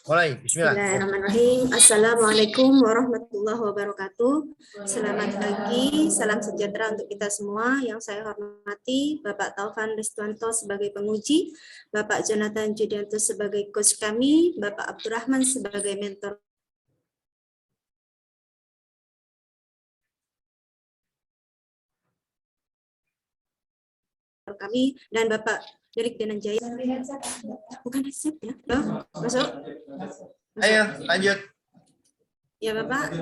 mulai, bismillah. Bismillahirrahmanirrahim. Assalamualaikum warahmatullahi wabarakatuh. Selamat pagi, salam sejahtera untuk kita semua. Yang saya hormati Bapak Taufan Restuanto sebagai penguji, Bapak Jonathan Judianto sebagai coach kami, Bapak Abdurrahman sebagai mentor kami, dan Bapak Derik Dananjaya. Bukan headset ya? Masuk? Ayo, lanjut. Ya Bapak.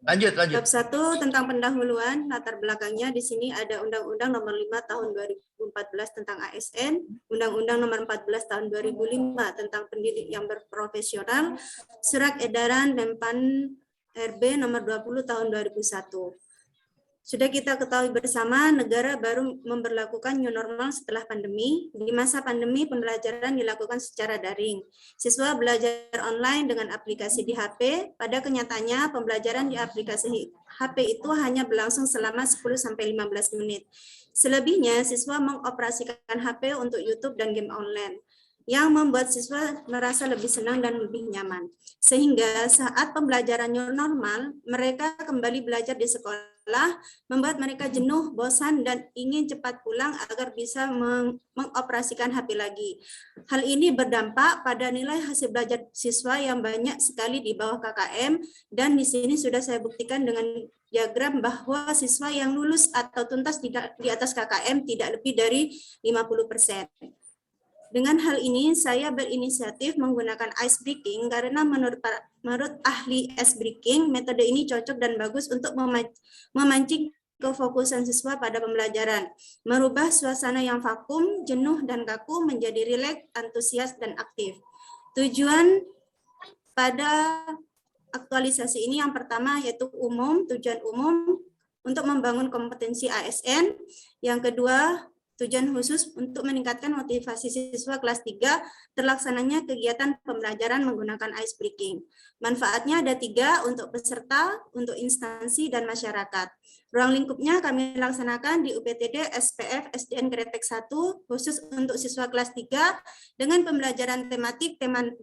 Lanjut. Bab 1 tentang pendahuluan, latar belakangnya di sini ada Undang-Undang Nomor 5 Tahun 2014 tentang ASN, Undang-Undang Nomor 14 Tahun 2005 tentang pendidik yang berprofesional, Surat Edaran Menpan RB Nomor 20 Tahun 2001. Sudah kita ketahui bersama, negara baru memberlakukan new normal setelah pandemi. Di masa pandemi, pembelajaran dilakukan secara daring. Siswa belajar online dengan aplikasi di HP. Pada kenyataannya, pembelajaran di aplikasi HP itu hanya berlangsung selama 10-15 menit. Selebihnya, siswa mengoperasikan HP untuk YouTube dan game online, yang membuat siswa merasa lebih senang dan lebih nyaman. Sehingga saat pembelajaran new normal, mereka kembali belajar di sekolah, membuat mereka jenuh, bosan, dan ingin cepat pulang agar bisa mengoperasikan HP lagi. Hal ini berdampak pada nilai hasil belajar siswa yang banyak sekali di bawah KKM, dan di sini sudah saya buktikan dengan diagram bahwa siswa yang lulus atau tuntas di atas KKM tidak lebih dari 50%. Dengan hal ini, saya berinisiatif menggunakan ice breaking karena menurut ahli ice breaking, metode ini cocok dan bagus untuk memancing kefokusan siswa pada pembelajaran, merubah suasana yang vakum, jenuh, dan kaku menjadi rileks, antusias, dan aktif. Tujuan pada aktualisasi ini yang pertama yaitu tujuan umum untuk membangun kompetensi ASN, yang kedua tujuan khusus untuk meningkatkan motivasi siswa kelas 3 terlaksananya kegiatan pembelajaran menggunakan ice breaking. Manfaatnya ada 3 untuk peserta, untuk instansi, dan masyarakat. Ruang lingkupnya kami laksanakan di UPTD SPF SDN Kretek 1 khusus untuk siswa kelas 3 dengan pembelajaran tematik tema 8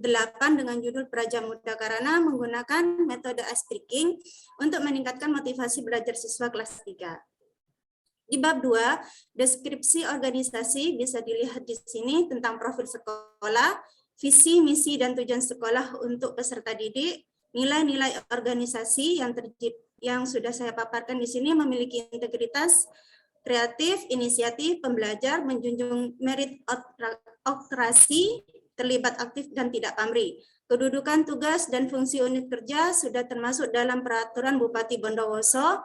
dengan judul Praja Muda Karana menggunakan metode ice breaking untuk meningkatkan motivasi belajar siswa kelas 3. Di bab 2, deskripsi organisasi bisa dilihat di sini tentang profil sekolah, visi, misi, dan tujuan sekolah untuk peserta didik, nilai-nilai organisasi yang sudah saya paparkan di sini memiliki integritas, kreatif, inisiatif, pembelajar, menjunjung meritokrasi, terlibat aktif dan tidak pamrih. Kedudukan tugas dan fungsi unit kerja sudah termasuk dalam peraturan Bupati Bondowoso,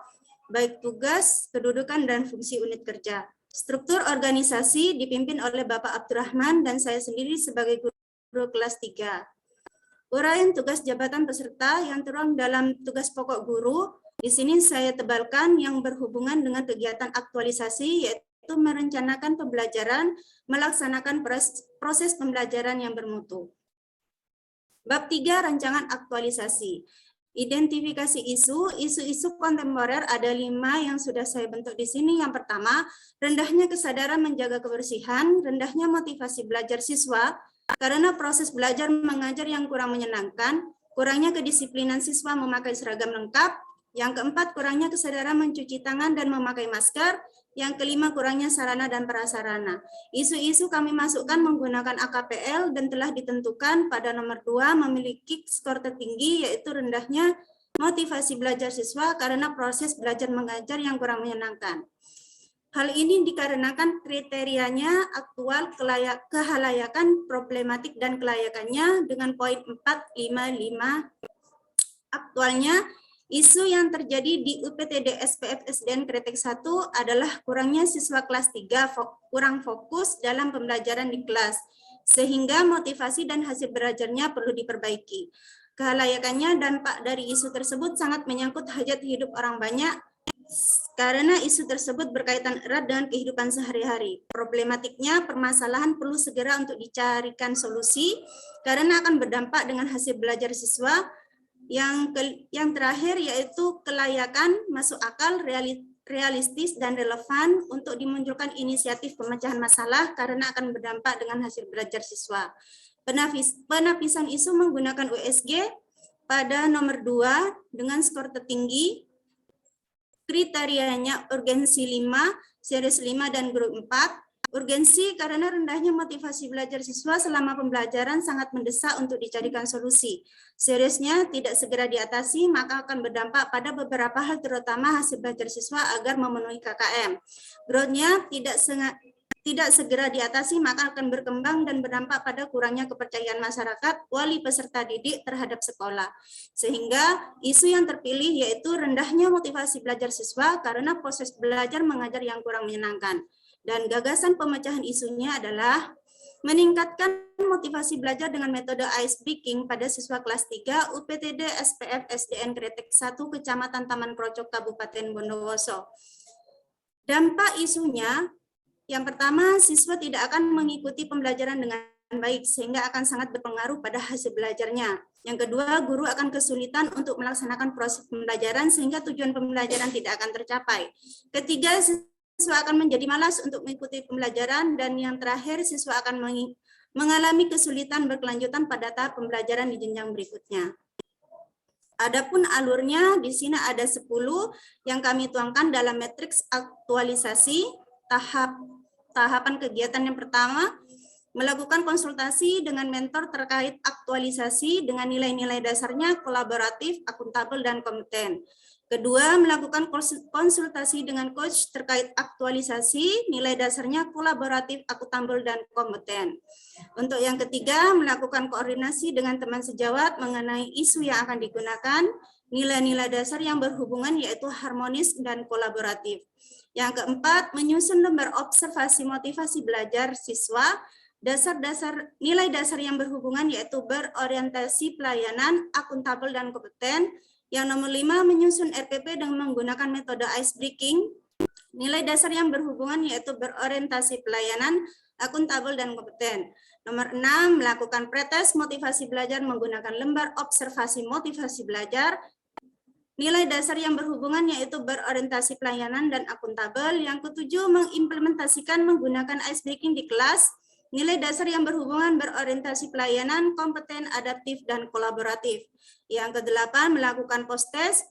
baik tugas, kedudukan, dan fungsi unit kerja. Struktur organisasi dipimpin oleh Bapak Abdurrahman dan saya sendiri sebagai guru kelas 3. Uraian tugas jabatan peserta yang terang dalam tugas pokok guru, di sini saya tebalkan yang berhubungan dengan kegiatan aktualisasi, yaitu merencanakan pembelajaran, melaksanakan proses pembelajaran yang bermutu. Bab 3, rancangan aktualisasi. Identifikasi isu kontemporer ada 5 yang sudah saya bentuk di sini. Yang pertama, rendahnya kesadaran menjaga kebersihan, rendahnya motivasi belajar siswa karena proses belajar mengajar yang kurang menyenangkan, kurangnya kedisiplinan siswa memakai seragam lengkap. Yang keempat, kurangnya kesadaran mencuci tangan dan memakai masker. Yang kelima, kurangnya sarana dan prasarana. Isu-isu kami masukkan menggunakan AKPL dan telah ditentukan pada nomor 2 memiliki skor tertinggi, yaitu rendahnya motivasi belajar siswa karena proses belajar mengajar yang kurang menyenangkan. Hal ini dikarenakan kriterianya aktual, kehalayakan, problematik, dan kelayakannya dengan poin 455. Aktualnya, isu yang terjadi di UPTD SPF SDN Kretek 1 adalah kurangnya siswa kelas 3 kurang fokus dalam pembelajaran di kelas, sehingga motivasi dan hasil belajarnya perlu diperbaiki. Kehalayakannya, dampak dari isu tersebut sangat menyangkut hajat hidup orang banyak, karena isu tersebut berkaitan erat dengan kehidupan sehari-hari. Problematiknya, permasalahan perlu segera untuk dicarikan solusi, karena akan berdampak dengan hasil belajar siswa. Yang terakhir yaitu kelayakan, masuk akal, realistis, dan relevan untuk dimunculkan inisiatif pemecahan masalah karena akan berdampak dengan hasil belajar siswa. Penapisan isu menggunakan USG pada nomor 2 dengan skor tertinggi, kriterianya urgensi 5, series 5, dan grup 4. Urgensi karena rendahnya motivasi belajar siswa selama pembelajaran sangat mendesak untuk dicarikan solusi. Seriusnya tidak segera diatasi, maka akan berdampak pada beberapa hal terutama hasil belajar siswa agar memenuhi KKM. Growth-nya tidak segera diatasi, maka akan berkembang dan berdampak pada kurangnya kepercayaan masyarakat, wali peserta didik terhadap sekolah. Sehingga isu yang terpilih yaitu rendahnya motivasi belajar siswa karena proses belajar mengajar yang kurang menyenangkan. Dan gagasan pemecahan isunya adalah meningkatkan motivasi belajar dengan metode ice breaking pada siswa kelas 3 UPTD SPF SDN Kretek 1 Kecamatan Taman Krocok Kabupaten Bondowoso. Dampak isunya, yang pertama, siswa tidak akan mengikuti pembelajaran dengan baik sehingga akan sangat berpengaruh pada hasil belajarnya. Yang kedua, guru akan kesulitan untuk melaksanakan proses pembelajaran sehingga tujuan pembelajaran tidak akan tercapai. Ketiga, siswa akan menjadi malas untuk mengikuti pembelajaran, dan yang terakhir, siswa akan mengalami kesulitan berkelanjutan pada tahap pembelajaran di jenjang berikutnya. Adapun alurnya, di sini ada 10 yang kami tuangkan dalam matriks aktualisasi. Tahapan kegiatan yang pertama, melakukan konsultasi dengan mentor terkait aktualisasi dengan nilai-nilai dasarnya kolaboratif, akuntabel, dan kompeten. Kedua, melakukan konsultasi dengan coach terkait aktualisasi, nilai dasarnya kolaboratif, akuntabel, dan kompeten. Untuk yang ketiga, melakukan koordinasi dengan teman sejawat mengenai isu yang akan digunakan, nilai-nilai dasar yang berhubungan yaitu harmonis dan kolaboratif. Yang keempat, menyusun lembar observasi motivasi belajar siswa, nilai dasar yang berhubungan yaitu berorientasi pelayanan, akuntabel, dan kompeten. Yang nomor 5, menyusun RPP dengan menggunakan metode ice breaking. Nilai dasar yang berhubungan yaitu berorientasi pelayanan, akuntabel, dan kompeten. Nomor 6, melakukan pretest motivasi belajar menggunakan lembar observasi motivasi belajar. Nilai dasar yang berhubungan yaitu berorientasi pelayanan dan akuntabel. Yang ketujuh, mengimplementasikan menggunakan ice breaking di kelas. Nilai dasar yang berhubungan berorientasi pelayanan, kompeten, adaptif, dan kolaboratif. Yang kedelapan, melakukan post-test.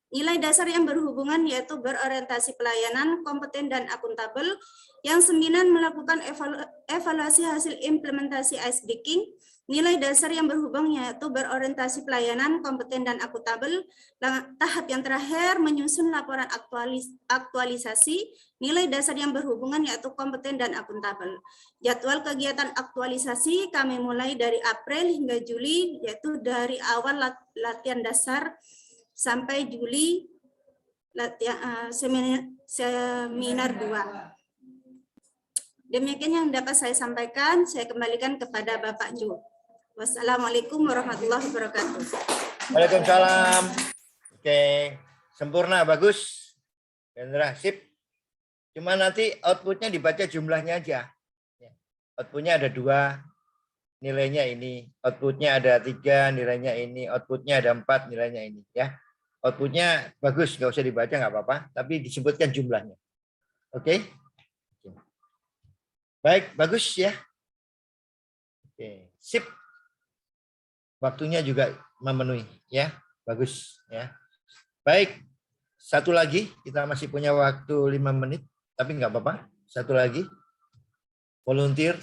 Nilai dasar yang berhubungan yaitu berorientasi pelayanan, kompeten, dan akuntabel. Yang 9, melakukan evaluasi hasil implementasi ice breaking. Nilai dasar yang berhubungan yaitu berorientasi pelayanan, kompeten, dan akuntabel. Tahap yang terakhir, menyusun laporan aktualisasi. Nilai dasar yang berhubungan yaitu kompeten dan akuntabel. Jadwal kegiatan aktualisasi kami mulai dari April hingga Juli, yaitu dari awal latihan dasar sampai Juli latihan seminar 2. Demikian yang dapat saya sampaikan. Saya kembalikan kepada Bapak Ju. Wassalamualaikum warahmatullahi wabarakatuh. Waalaikumsalam. Oke, sempurna, bagus. Hendra, sip. Cuma nanti outputnya dibaca jumlahnya aja. Outputnya ada 2, nilainya ini. Outputnya ada 3, nilainya ini. Outputnya ada 4, nilainya ini. Ya, outputnya bagus, nggak usah dibaca, nggak apa-apa. Tapi disebutkan jumlahnya. Oke. Baik, bagus ya. Oke, sip. Waktunya juga memenuhi, ya. Bagus, ya. Baik, satu lagi. Kita masih punya waktu 5 menit. Tapi nggak apa-apa, satu lagi. Volunteer,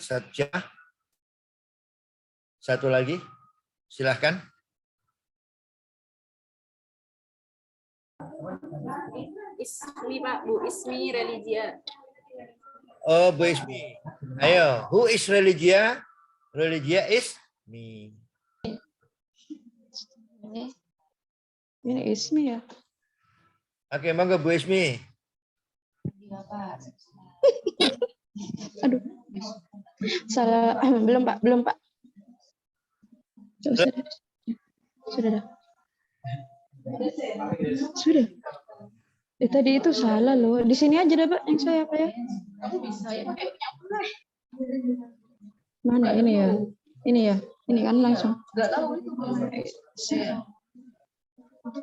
satu lagi. Silahkan. Ismi, Pak, Bu Ismi Religia. Oh, Bu Ismi. Ayo, who is Religia? Religia is me. Ini Ismi ya? Oke, monggo Bu Ismi. Aduh. Salah. Belum, Pak. Belum, Pak. Sudah. Sudah. Sudah. Tadi itu salah loh. Di sini aja deh, Pak. Yang saya apa ya? Mana ini ya? Ini ya. Ini kan langsung.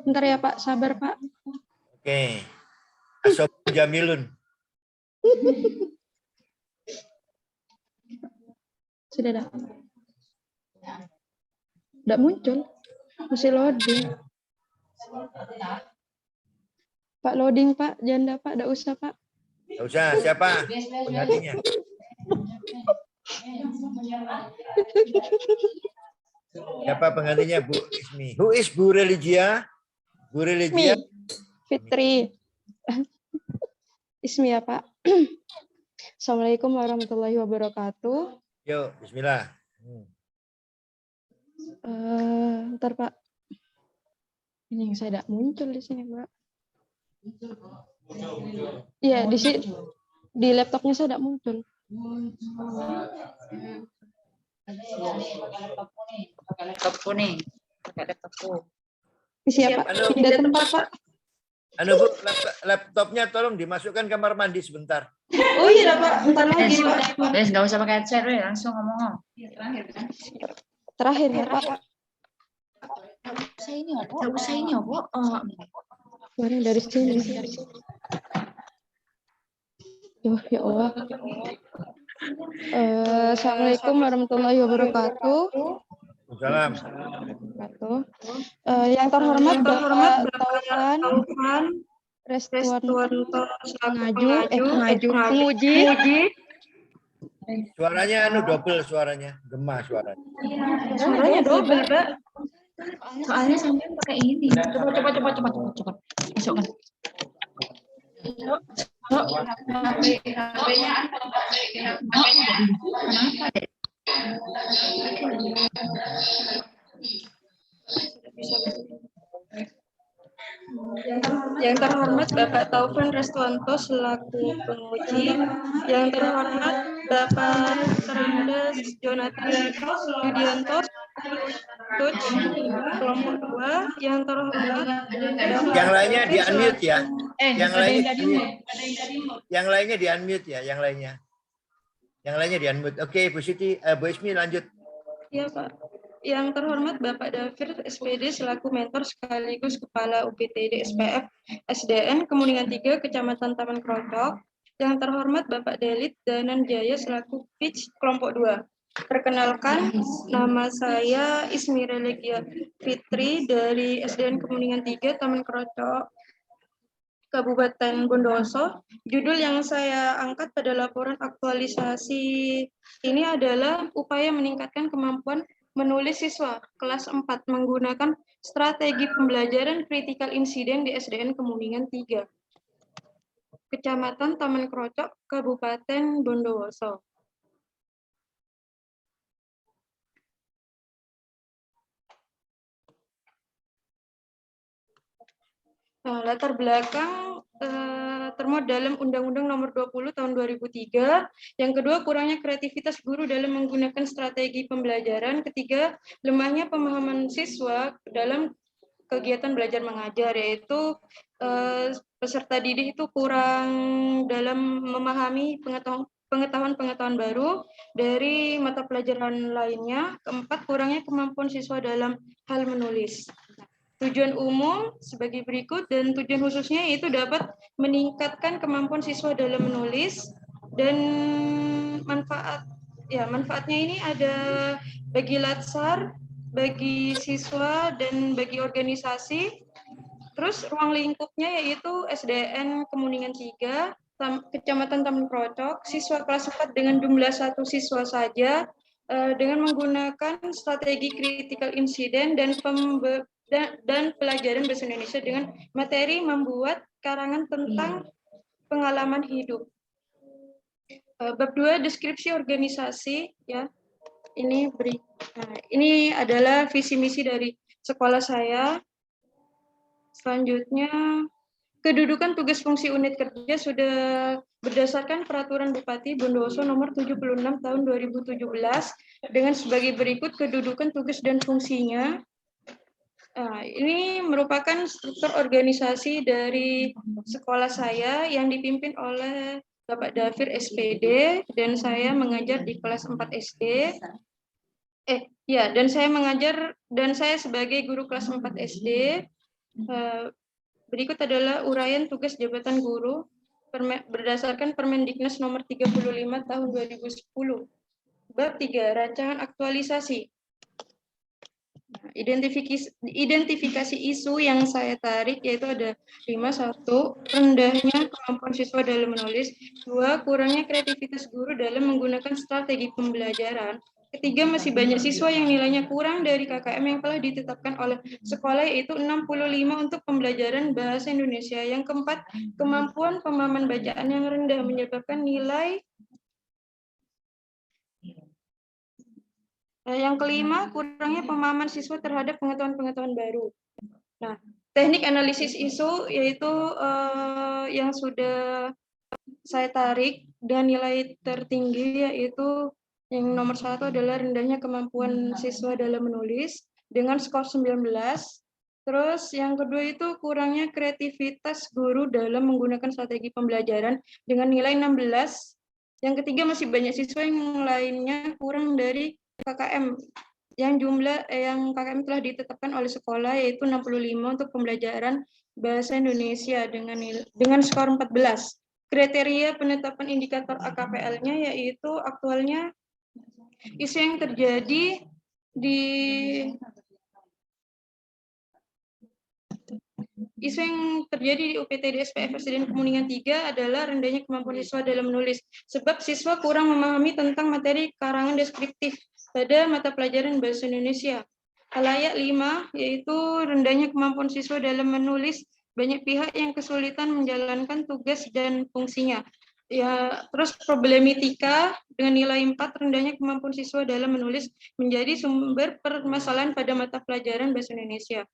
Bentar ya, Pak. Sabar, Pak. Oke. Asob Jamilun. Sudah dah. Tidak muncul. Masih loading. Pak loading, Pak. Janda, Pak. Tidak usah, Pak. Tidak usah. Siapa penggantinya? Siapa penggantinya Bu Ismi? Who is Bu Religia? Bu Religia? Fitri. Ismi ya, Pak. Assalamualaikum warahmatullahi wabarakatuh. Yuk, bismillah. Ntar, Pak. Ini yang saya tidak muncul di sini, Pak. Iya, di laptopnya saya tidak muncul. Tepu nih. Pakai tepu. Siap, Pak. Anu, Pindah tempat, Pak. anu Bu, laptopnya tolong dimasukkan kamar mandi sebentar. Oh iya, Pak. Bentar lagi, Pak. Guys, nggak usah pakai headset, we. Langsung ngomong. Terakhir ya, Pak. Nggak usah ini apa? Oh, Suaranya dari sini. Ya Allah. Assalamualaikum warahmatullahi wabarakatuh. Salam. Yang terhormat Bapak Taufan Restuanto penguji. Suaranya anu double suaranya, gema suaranya. Suaranya double, Pak. soalnya sampean pakai ini. Coba. Masukkan. Yang terhormat Bapak Taufan Restuanto selaku penguji, yang terhormat Bapak Terandes Jonathan Yudianto Coach kelompok 2, yang terhormat Bapak Yang lainnya di unmute ya. Yang lainnya di unmute ya, yang lainnya. Yang lainnya di unmute. Oke, Bu Siti, Bu Ismi lanjut. Ya Pak. Yang terhormat Bapak Dafir SPD selaku mentor sekaligus Kepala UPTD SPF SDN Kemuningan 3 Kecamatan Taman Krocok. Yang terhormat Bapak Delit Danan Jaya selaku Pitch kelompok 2. Perkenalkan, nama saya Ismira Legia Fitri dari SDN Kemuningan 3 Taman Krocok, Kabupaten Bondowoso. Judul yang saya angkat pada laporan aktualisasi ini adalah upaya meningkatkan kemampuan menulis siswa kelas 4 menggunakan strategi pembelajaran critical incident di SDN Kemuningan 3, Kecamatan Taman Krocok, Kabupaten Bondowoso. Nah, latar belakang termuat dalam Undang-Undang Nomor 20 Tahun 2003. Yang kedua, kurangnya kreativitas guru dalam menggunakan strategi pembelajaran. Ketiga, lemahnya pemahaman siswa dalam kegiatan belajar mengajar, yaitu peserta didik itu kurang dalam memahami pengetahuan baru dari mata pelajaran lainnya. Keempat, kurangnya kemampuan siswa dalam hal menulis. Tujuan umum sebagai berikut, dan tujuan khususnya itu dapat meningkatkan kemampuan siswa dalam menulis, dan manfaatnya ini ada bagi latsar, bagi siswa, dan bagi organisasi. Terus ruang lingkupnya yaitu SDN Kemuningan 3, Kecamatan Taman Krocok, siswa kelas 4 dengan jumlah 1 siswa saja, dengan menggunakan strategi critical incident dan pelajaran bahasa Indonesia dengan materi membuat karangan tentang pengalaman hidup. Bab 2, deskripsi organisasi, ya. Ini adalah visi misi dari sekolah saya. Selanjutnya, kedudukan tugas fungsi unit kerja sudah berdasarkan Peraturan Bupati Bondowoso Nomor 76 Tahun 2017 dengan sebagai berikut kedudukan tugas dan fungsinya. Ini merupakan struktur organisasi dari sekolah saya yang dipimpin oleh Bapak Dafir SPD, dan saya mengajar di kelas 4 SD. Dan saya sebagai guru kelas 4 SD. Berikut adalah uraian tugas jabatan guru berdasarkan Permendiknas Nomor 35 Tahun 2010. Bab 3, rancangan aktualisasi. Identifikasi isu yang saya tarik yaitu ada 5. 1, rendahnya kemampuan siswa dalam menulis. 2, kurangnya kreativitas guru dalam menggunakan strategi pembelajaran. Ketiga, masih banyak siswa yang nilainya kurang dari KKM yang telah ditetapkan oleh sekolah, yaitu 65 untuk pembelajaran bahasa Indonesia. Yang keempat, kemampuan pemahaman bacaan yang rendah menyebabkan nilai. Yang kelima, kurangnya pemahaman siswa terhadap pengetahuan-pengetahuan baru. Nah, teknik analisis isu yaitu yang sudah saya tarik dengan nilai tertinggi, yaitu yang nomor 1 adalah rendahnya kemampuan siswa dalam menulis dengan skor 19. Terus yang kedua itu kurangnya kreativitas guru dalam menggunakan strategi pembelajaran dengan nilai 16. Yang ketiga masih banyak siswa yang lainnya kurang dari KKM. Yang KKM telah ditetapkan oleh sekolah yaitu 65 untuk pembelajaran bahasa Indonesia dengan skor 14. Kriteria penetapan indikator AKPL-nya yaitu aktualnya isu yang terjadi di UPTD SPF SDN Kemuningan 3 adalah rendahnya kemampuan siswa dalam menulis, sebab siswa kurang memahami tentang materi karangan deskriptif pada mata pelajaran bahasa Indonesia. Halayak 5, yaitu rendahnya kemampuan siswa dalam menulis, banyak pihak yang kesulitan menjalankan tugas dan fungsinya. Ya, terus problematika dengan nilai 4, rendahnya kemampuan siswa dalam menulis menjadi sumber permasalahan pada mata pelajaran bahasa Indonesia.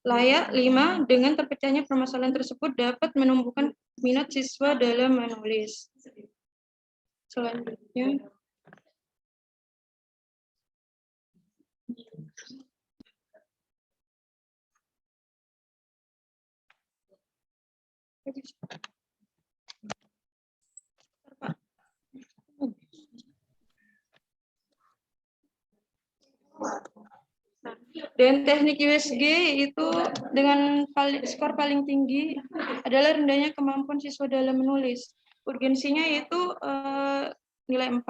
Layak 5, dengan terpecahnya permasalahan tersebut dapat menumbuhkan minat siswa dalam menulis. Selanjutnya. Dan teknik USG itu dengan skor paling tinggi adalah rendahnya kemampuan siswa dalam menulis. Urgensinya yaitu nilai 4,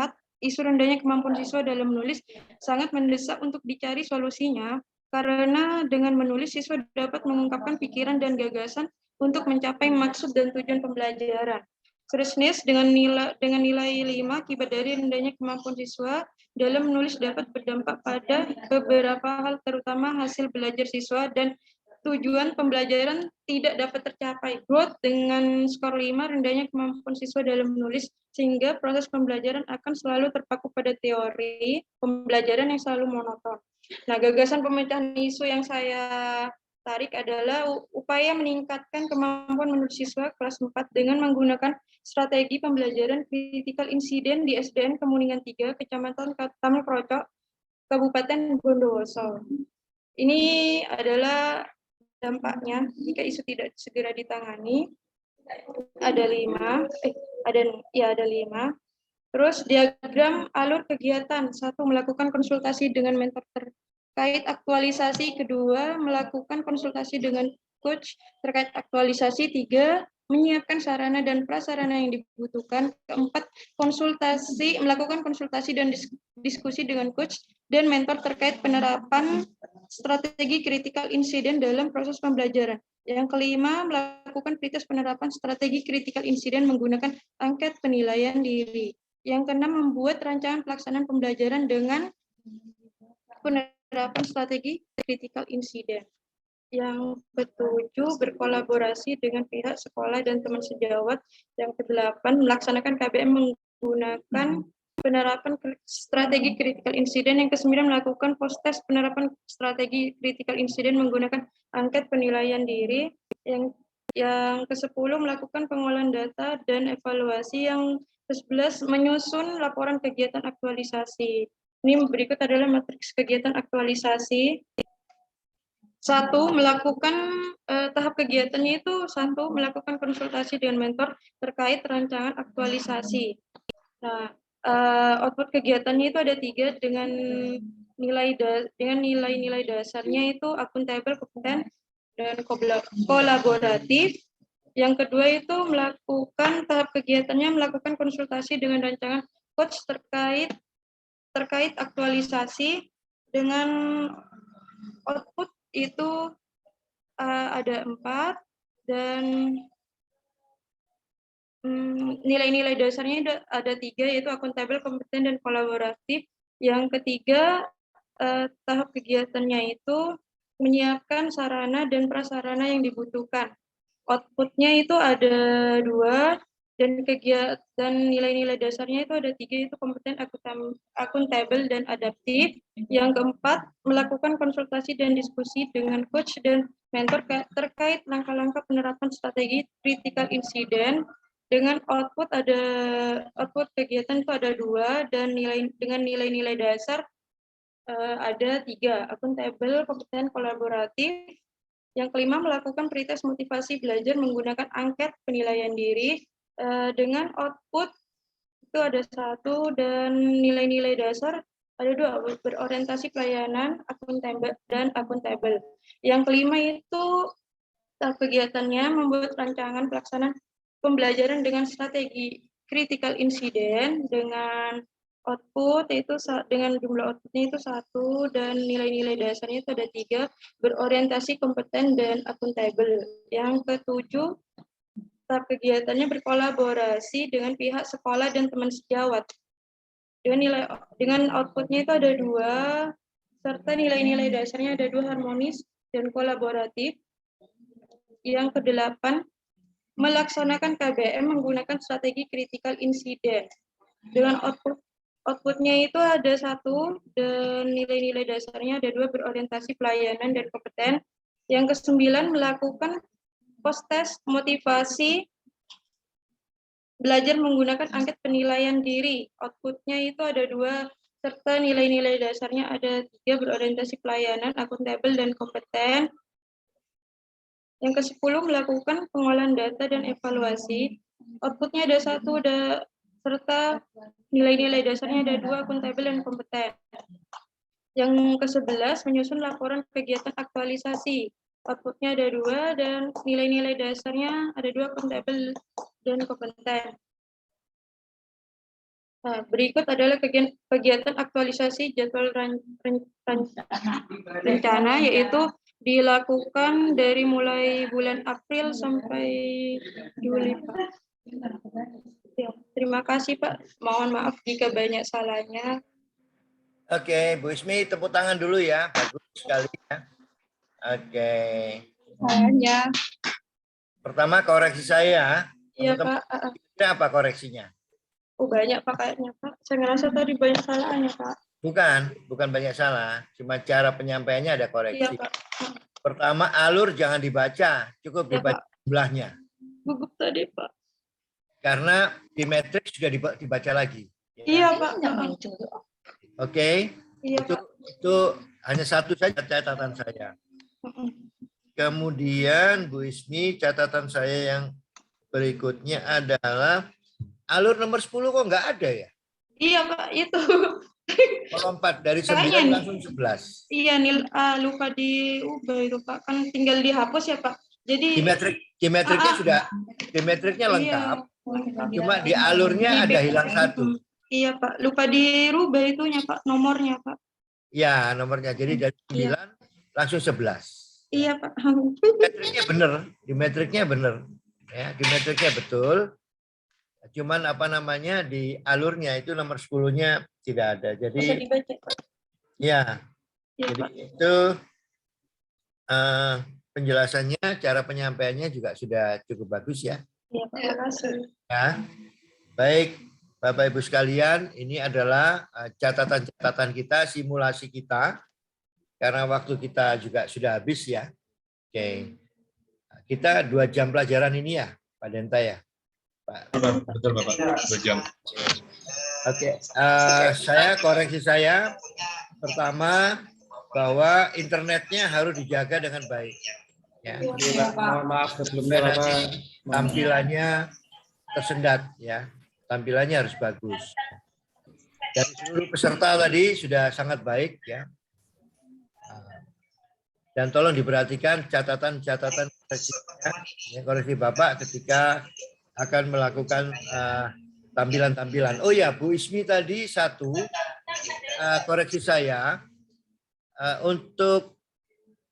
isu rendahnya kemampuan siswa dalam menulis sangat mendesak untuk dicari solusinya, karena dengan menulis siswa dapat mengungkapkan pikiran dan gagasan untuk mencapai maksud dan tujuan pembelajaran. Seriousness dengan nilai 5 akibat dari rendahnya kemampuan siswa dalam menulis dapat berdampak pada beberapa hal, terutama hasil belajar siswa dan tujuan pembelajaran tidak dapat tercapai. Growth dengan skor 5, rendahnya kemampuan siswa dalam menulis, sehingga proses pembelajaran akan selalu terpaku pada teori pembelajaran yang selalu monoton. Nah, gagasan pemecahan isu yang saya tarik adalah upaya meningkatkan kemampuan menulis siswa kelas 4 dengan menggunakan strategi pembelajaran critical incident di SDN Kemuningan 3, Kecamatan Taman Krocok, Kabupaten Bondowoso. Ini adalah dampaknya jika isu tidak segera ditangani. Ada 5. Terus diagram alur kegiatan. 1, melakukan konsultasi dengan mentor terkait aktualisasi. 2, melakukan konsultasi dengan coach terkait aktualisasi. 3, menyiapkan sarana dan prasarana yang dibutuhkan. 4, melakukan konsultasi dan diskusi dengan coach dan mentor terkait penerapan strategi critical incident dalam proses pembelajaran. Yang kelima, melakukan pretest penerapan strategi critical incident menggunakan angket penilaian diri. Yang keenam, membuat rancangan pelaksanaan pembelajaran dengan penerapan strategi critical incident. Yang ketujuh, berkolaborasi dengan pihak sekolah dan teman sejawat. Yang kedelapan, melaksanakan KBM menggunakan penerapan strategi critical incident. Yang kesembilan, melakukan post-test penerapan strategi critical incident menggunakan angket penilaian diri. Yang ke-10, melakukan pengolahan data dan evaluasi. Yang ke-11, menyusun laporan kegiatan aktualisasi. Ini berikut adalah matriks kegiatan aktualisasi. 1, melakukan tahap kegiatannya itu 1, melakukan konsultasi dengan mentor terkait rancangan aktualisasi. Nah, output kegiatannya itu ada 3 dengan nilai-nilai dasarnya itu akuntabel, kompeten, dan kolaboratif. Yang kedua itu melakukan tahap kegiatannya melakukan konsultasi dengan rancangan coach terkait aktualisasi. Dengan output itu ada 4 dan nilai-nilai dasarnya ada 3, yaitu akuntabel, kompeten, dan kolaboratif. Yang ketiga, tahap kegiatannya itu menyiapkan sarana dan prasarana yang dibutuhkan. Outputnya itu ada 2 dan nilai-nilai dasarnya itu ada 3, yaitu kompeten, akuntabel, dan adaptif. Yang keempat, melakukan konsultasi dan diskusi dengan coach dan mentor terkait langkah-langkah penerapan strategi critical incident. Dengan output kegiatan itu ada 2 dan dengan nilai-nilai dasar ada 3, akuntabel, kompeten, kolaboratif. Yang kelima, melakukan pretest motivasi belajar menggunakan angket penilaian diri. Dengan output itu ada 1 dan nilai-nilai dasar ada 2, berorientasi pelayanan, akuntabel dan akuntabel. Yang kelima itu kegiatannya membuat rancangan pelaksanaan pembelajaran dengan strategi critical incident dengan output itu dengan jumlah outputnya itu 1 dan nilai-nilai dasarnya itu ada 3, berorientasi kompeten dan akuntabel. Yang ketujuh, tahap kegiatannya berkolaborasi dengan pihak sekolah dan teman sejawat. Dengan outputnya itu ada 2 serta nilai-nilai dasarnya ada 2, harmonis dan kolaboratif. Yang ke-8, melaksanakan KBM menggunakan strategi critical incident. Dengan outputnya itu ada 1 dan nilai-nilai dasarnya ada 2, berorientasi pelayanan dan kompeten. Yang ke-9, melakukan post-test motivasi belajar menggunakan angket penilaian diri. Outputnya itu ada 2 serta nilai-nilai dasarnya ada 3, berorientasi pelayanan, akuntabel dan kompeten. Yang ke-10, melakukan pengolahan data dan evaluasi. Outputnya ada 1 serta nilai-nilai dasarnya ada 2, akuntabel dan kompeten. Yang ke-11, menyusun laporan kegiatan aktualisasi. Outputnya ada 2 dan nilai-nilai dasarnya ada 2, akuntabel dan kompeten. Nah, berikut adalah kegiatan aktualisasi jadwal rencana, yaitu dilakukan dari mulai bulan April sampai Juli, Pak. Ya, terima kasih, Pak. Mohon maaf jika banyak salahnya. Oke, Bu Ismi, tepuk tangan dulu ya. Bagus sekali ya. Oke. Salahnya. Pertama koreksi saya. Iya, Teman-teman, Pak. apa koreksinya? Oh, banyak, Pak, kayaknya, Pak. Saya ngerasa tadi banyak salahnya, Pak. Bukan banyak salah. Cuma cara penyampaiannya ada koreksi. Iya, Pak. Pertama, alur jangan dibaca. Cukup Iya, dibaca Pak. jumlahnya. Gugup tadi, Pak. Karena di matriks juga dibaca lagi. Iya, Pak. Oke. Iya, Pak. Itu hanya 1 saja catatan saya. Kemudian Bu Ismi, catatan saya yang berikutnya adalah alur nomor 10 kok nggak ada ya? Iya, Pak, itu. Kolom 4 dari 9 Kayaknya langsung 11. Iya, lupa diubah itu, Pak. Kan tinggal dihapus ya, Pak. Jadi Geometriknya sudah, geometriknya lengkap. Cuma di alurnya ada hilang 1. Iya, Pak. Lupa dirubah itunya, Pak. Nomornya, Pak. Ya, nomornya. Jadi dari 9 langsung 11. Iya, Pak. Geometriknya benar, geometriknya benar. Ya, geometriknya betul. Cuman apa namanya di alurnya itu nomor 10-nya tidak ada. Jadi bisa dibaca, Pak. Ya. Iya, Jadi Pak. itu penjelasannya, cara penyampaiannya juga sudah cukup bagus ya. Iya, Pak. Terima kasih. Ya. Baik, Bapak Ibu sekalian, ini adalah catatan-catatan kita, simulasi kita. Karena waktu kita juga sudah habis ya. Oke. Kita 2 jam pelajaran ini ya, Pak Denta ya. Pak. Betul, Bapak. 2 jam. Oke, saya koreksi saya. Pertama, bahwa internetnya harus dijaga dengan baik. Ya. Mohon maaf sebelumnya, Bapak. Tampilannya tersendat ya. Tampilannya harus bagus. Dari seluruh peserta tadi sudah sangat baik ya. Dan tolong diperhatikan catatan-catatan koreksi Bapak ketika akan melakukan tampilan-tampilan. Oh ya, Bu Ismi tadi 1 koreksi saya untuk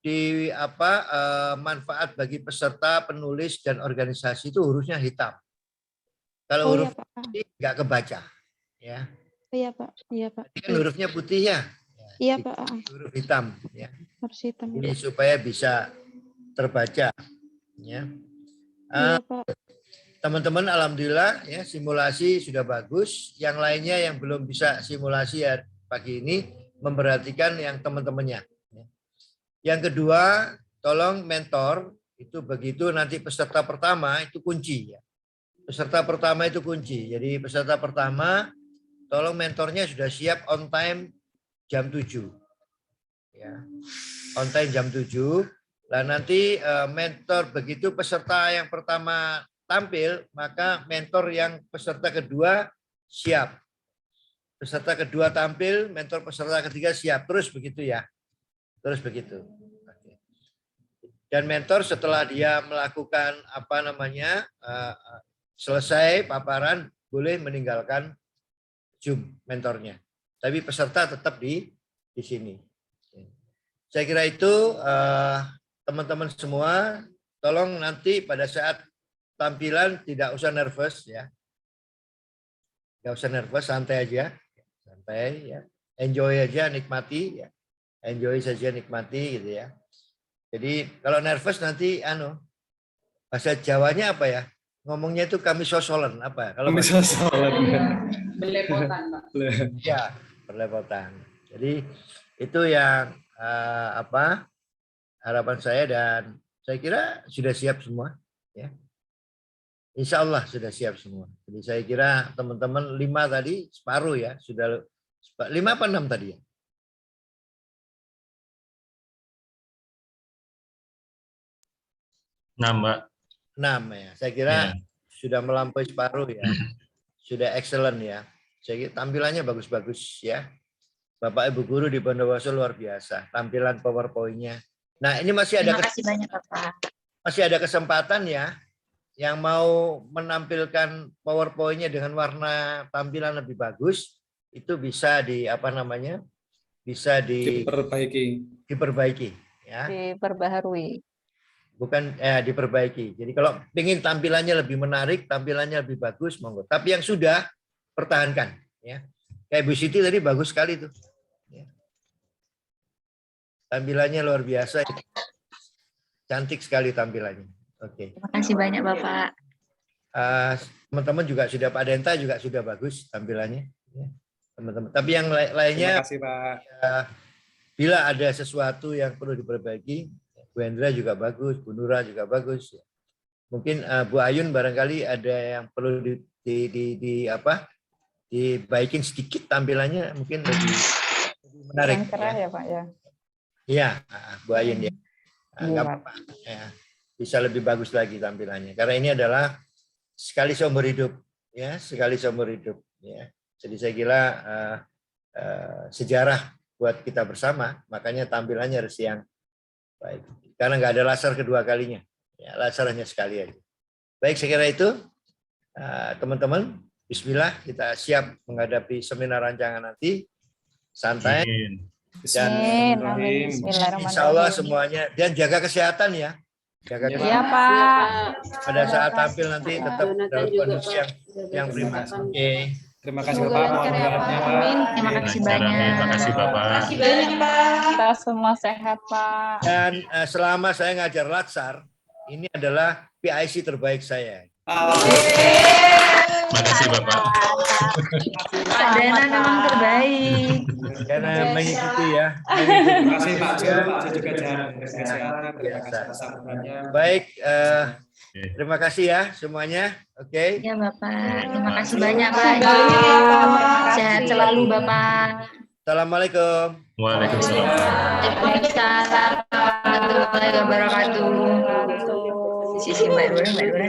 di manfaat bagi peserta, penulis dan organisasi itu hurufnya hitam. Kalau huruf putih nggak kebaca, ya. Iya, Pak. Iya, Pak. Ini kan hurufnya putih ya. Iya, Pak. Huruf hitam, ya. Harus hitam. Ini supaya bisa terbaca, ya. Iya, Pak. Teman-teman, alhamdulillah ya simulasi sudah bagus. Yang lainnya yang belum bisa simulasi ya pagi ini memperhatikan yang teman-temannya. Yang kedua, tolong mentor itu begitu nanti peserta pertama itu kunci ya. Peserta pertama itu kunci. Jadi peserta pertama, tolong mentornya sudah siap on time jam 7. Ya. On time jam 7. Nah, nanti mentor begitu peserta yang pertama tampil, maka mentor yang peserta kedua siap. Peserta kedua tampil, mentor peserta ketiga siap. Terus begitu ya. Terus begitu. Dan mentor setelah dia melakukan selesai paparan, boleh meninggalkan Zoom mentornya. Tapi peserta tetap di sini. Saya kira itu teman-teman semua, tolong nanti pada saat tampilan tidak usah nervous ya. Nggak usah nervous, santai aja. Santai ya. Enjoy aja, nikmati ya. Enjoy saja, nikmati gitu ya. Jadi kalau nervous nanti bahasa Jawanya apa ya? Ngomongnya itu kami sosolen apa? Kalau Kami sosolen. Belepotan, Pak. Ya, berlepotan. Jadi itu yang harapan saya, dan saya kira sudah siap semua ya. Insya Allah sudah siap semua. Jadi saya kira teman-teman 5 tadi separuh ya, sudah 5 apa 6 tadi ya? 6, Mbak. 6 ya. Saya kira Ya. sudah melampaui separuh ya. Sudah excellent ya. Saya kira tampilannya bagus-bagus ya. Bapak Ibu guru di Bondowoso luar biasa. Tampilan PowerPoint-nya. Nah, ini masih ada Terima kasih banyak, Bapak. masih ada kesempatan ya yang mau menampilkan PowerPoint-nya dengan warna tampilan lebih bagus, itu bisa bisa diperbaiki ya. Diperbaharui. Bukan diperbaiki. Jadi kalau ingin tampilannya lebih menarik, tampilannya lebih bagus, monggo. Tapi yang sudah pertahankan ya. Kayak Bu Siti tadi bagus sekali tuh. Ya. Tampilannya luar biasa. Cantik sekali tampilannya. Oke. Terima kasih banyak, Bapak. Teman-teman juga sudah, Pak Denta juga sudah bagus tampilannya. Ya. Teman-teman. Tapi yang lainnya, Terima kasih, Pak. Bila ada sesuatu yang perlu diperbaiki, Bu Hendra juga bagus, Bu Nura juga bagus. Mungkin Bu Ayun barangkali ada yang perlu dibaikin sedikit tampilannya, mungkin lebih menarik. Kurang cerah ya, Pak ya. Iya, Bu Ayun ya. Iya, Nggak apa-apa. Ya. Bisa lebih bagus lagi tampilannya. Karena ini adalah sekali seumur hidup, ya, sekali seumur hidup. Ya. Jadi saya kira sejarah buat kita bersama, makanya tampilannya harus yang baik. Karena nggak ada laser kedua kalinya, ya, laser hanya sekali aja. Baik, saya kira itu teman-teman. Bismillah, kita siap menghadapi seminar rancangan nanti. Santai. Dan Amin. insya Allah semuanya, dan jaga kesehatan ya. Jaga Iya, kesehatan. Pak. Pada saat tampil nanti tetap dalam kondisi yang prima. Oke. Terima kasih, Bapak. Mohon doanya, Pak. Terima kasih banyak. Terima kasih, Bapak. Terima kasih banyak, Pak. Kita semua sehat, Pak. Dan selama saya ngajar Latsar, ini adalah PIC terbaik saya. Terima kasih, Bapak. Pak Dana memang terbaik. Karena mengikuti ya. Terima kasih, Pak Jo. Pak Jo juga jaga kesehatan. Terima kasih atas sambutannya. Baik, terima kasih ya semuanya. Oke. Ya, Bapak. Terima kasih banyak, Pak. Sehat selalu, Bapak. Assalamualaikum. Waalaikumsalam. Waalaikumsalam warahmatullahi wabarakatuh. Sisi Mbak Dora